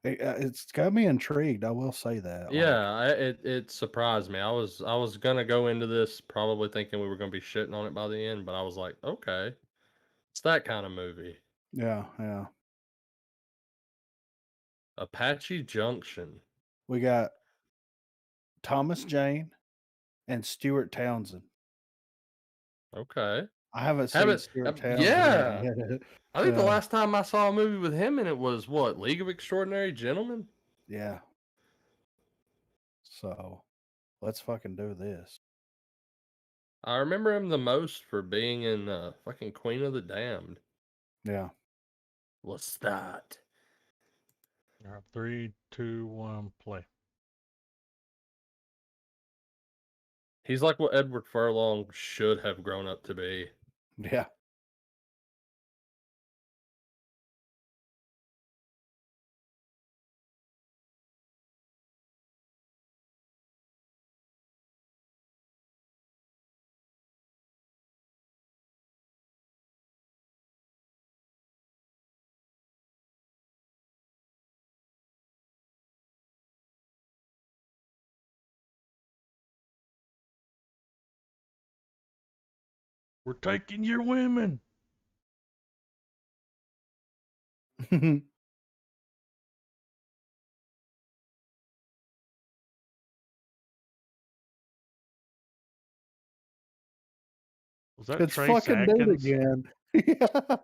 It's got me intrigued. I will say that. Yeah, it surprised me. I was gonna go into this probably thinking we were gonna be shitting on it by the end, but I was like, okay, it's that kind of movie. Yeah, yeah. Apache Junction. We got Thomas Jane and Stuart Townsend. Okay. I haven't seen Stuart Townsend. Yeah. I think the last time I saw a movie with him in it was what, League of Extraordinary Gentlemen? Yeah. So, let's fucking do this. I remember him the most for being in fucking Queen of the Damned. Yeah. Let's start. All right, 3, 2, 1, play. He's like what Edward Furlong should have grown up to be. Yeah. We're taking your women. Was that it's Trace fucking Adkins? Dude again. Yeah.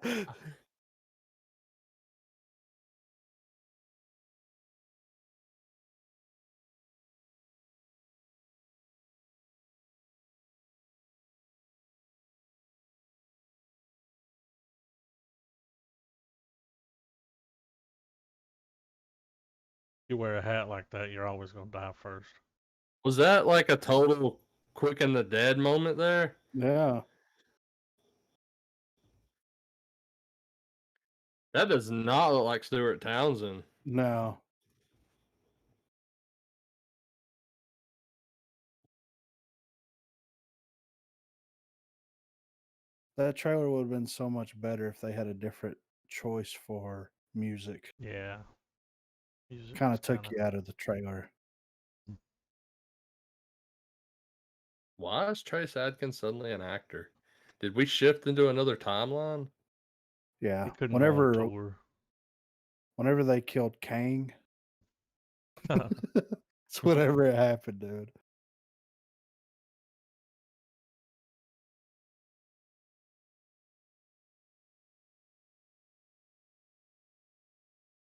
You wear a hat like that, you're always gonna die first. Was that like a total Quick and the Dead moment there? Yeah. That does not look like Stuart Townsend. No. That trailer would have been so much better if they had a different choice for music. Yeah. Kind of took you out of the trailer. Why is Trace Adkins suddenly an actor? Did we shift into another timeline? Yeah. Whenever they killed Kang, It's whenever it happened, dude.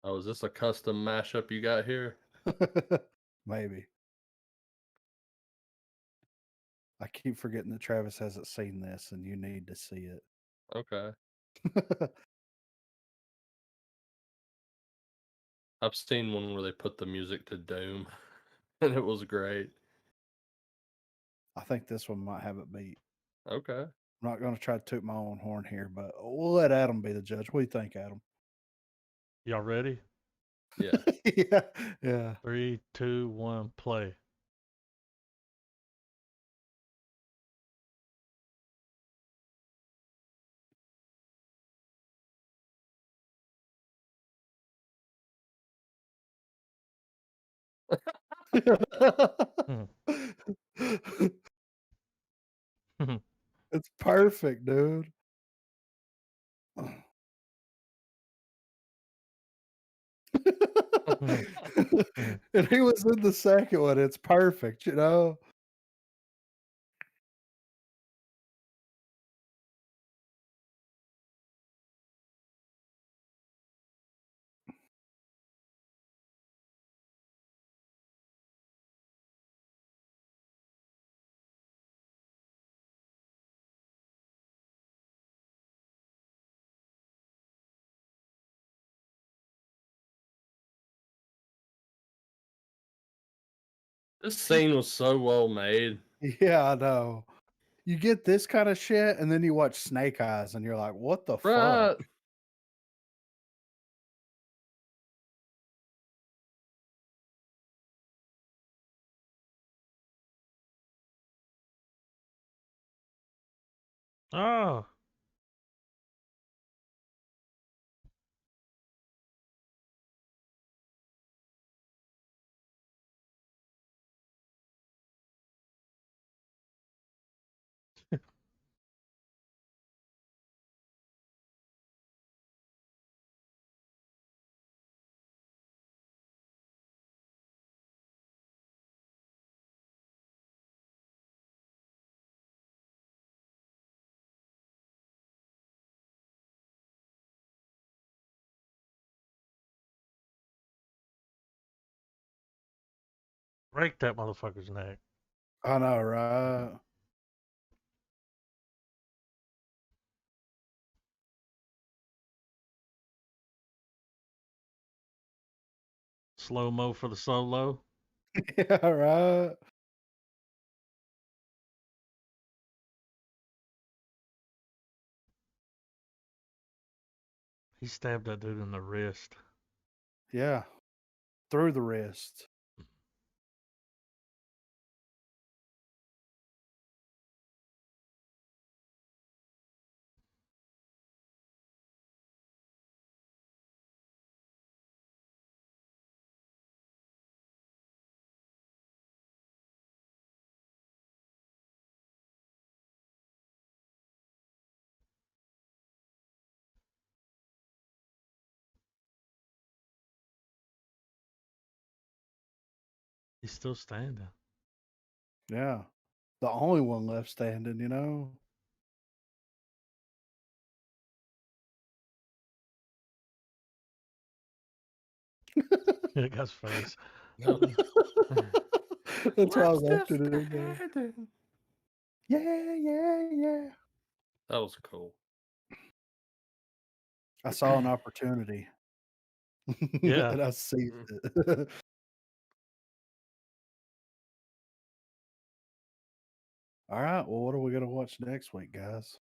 Oh, is this a custom mashup you got here? Maybe. I keep forgetting that Travis hasn't seen this, and you need to see it. Okay. I've seen one where they put the music to Doom, and it was great. I think this one might have it beat. Okay. I'm not going to try to toot my own horn here, but we'll let Adam be the judge. What do you think, Adam? Y'all ready? Yeah. Yeah. 3, 2, 1, play. It's perfect, dude. And he was in the second one. It's perfect, you know? This scene was so well made. Yeah, I know. You get this kind of shit, and then you watch Snake Eyes, and you're like, what the Right. fuck? Oh. Break that motherfucker's neck. I know, right? Slow-mo for the solo. Yeah, right. He stabbed that dude in the wrist. Yeah. Through the wrist. He's still standing. Yeah. The only one left standing, you know? That guy's face. That's why I left it in there. Yeah. That was cool. I saw an opportunity. Yeah. And I seized it. All right. Well, what are we going to watch next week, guys?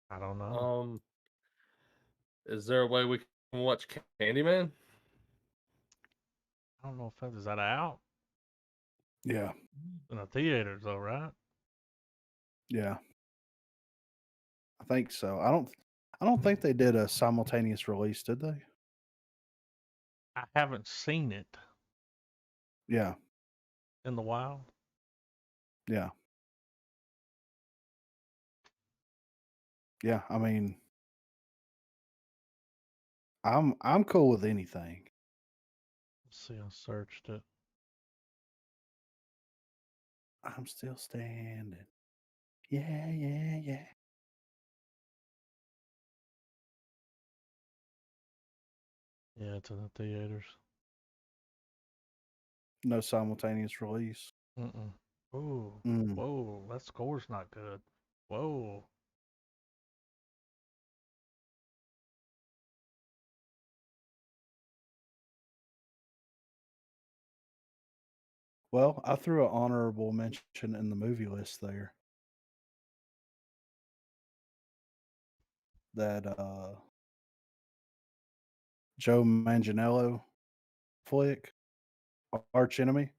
I don't know. Is there a way we can watch Candyman? I don't know if is that out Yeah. in the theaters though, right? Yeah. I think so. I don't think they did a simultaneous release, did they? I haven't seen it Yeah. in the wild. Yeah. Yeah. I mean, I'm cool with anything. Let's see, I searched it. I'm still standing. Yeah, yeah, yeah. Yeah, it's in the theaters. No simultaneous release. Ooh. Whoa, that score's not good. Whoa. Well, I threw an honorable mention in the movie list there. That Joe Manganiello flick, Arch Enemy.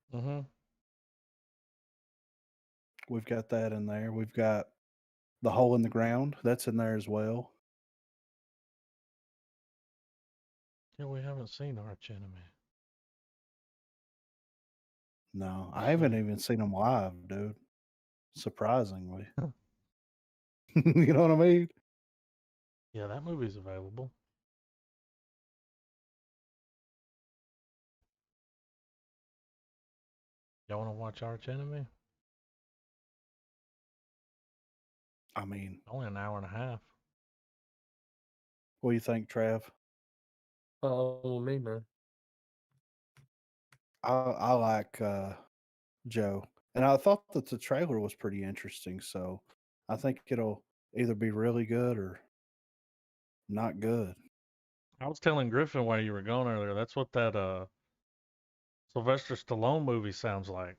We've got that in there. We've got The Hole in the Ground. That's in there as well. Yeah, we haven't seen Arch Enemy. No, I haven't even seen them live, dude. Surprisingly. You know what I mean? Yeah, that movie's available. Y'all want to watch Arch Enemy? I mean, only an hour and a half. What do you think, Trav? Me, man. I like Joe, and I thought that the trailer was pretty interesting. So I think it'll either be really good or not good. I was telling Griffin while you were gone earlier. That's what that Sylvester Stallone movie sounds like.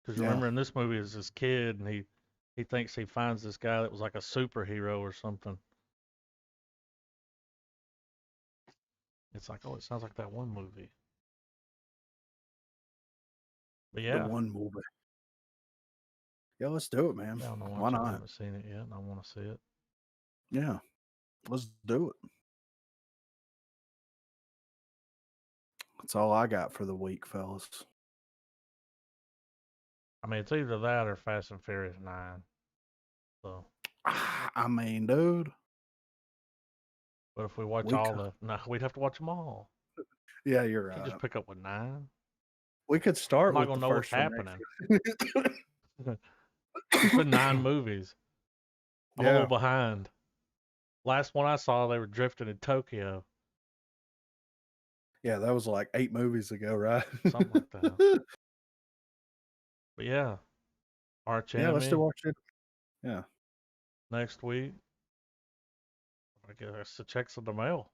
Because remember, in this movie, is this kid, and he thinks he finds this guy that was like a superhero or something. It's like, oh, it sounds like that one movie. But yeah, the one movie. Yeah, let's do it, man. Yeah, Why not? I haven't seen it yet, and I want to see it. Yeah, let's do it. That's all I got for the week, fellas. I mean, it's either that or Fast and Furious 9. So. I mean, dude. But if we watch no, we'd have to watch them all. Yeah, you're right. You just pick up with 9. We could start with the know first what's happening. It's been 9 movies. I'm a little behind. Last one I saw, they were drifting in Tokyo. Yeah, that was like 8 movies ago, right? Something like that. But yeah, Arch Enemy. Yeah, let's do Arch Enemy. Yeah. Next week. I guess the checks in the mail.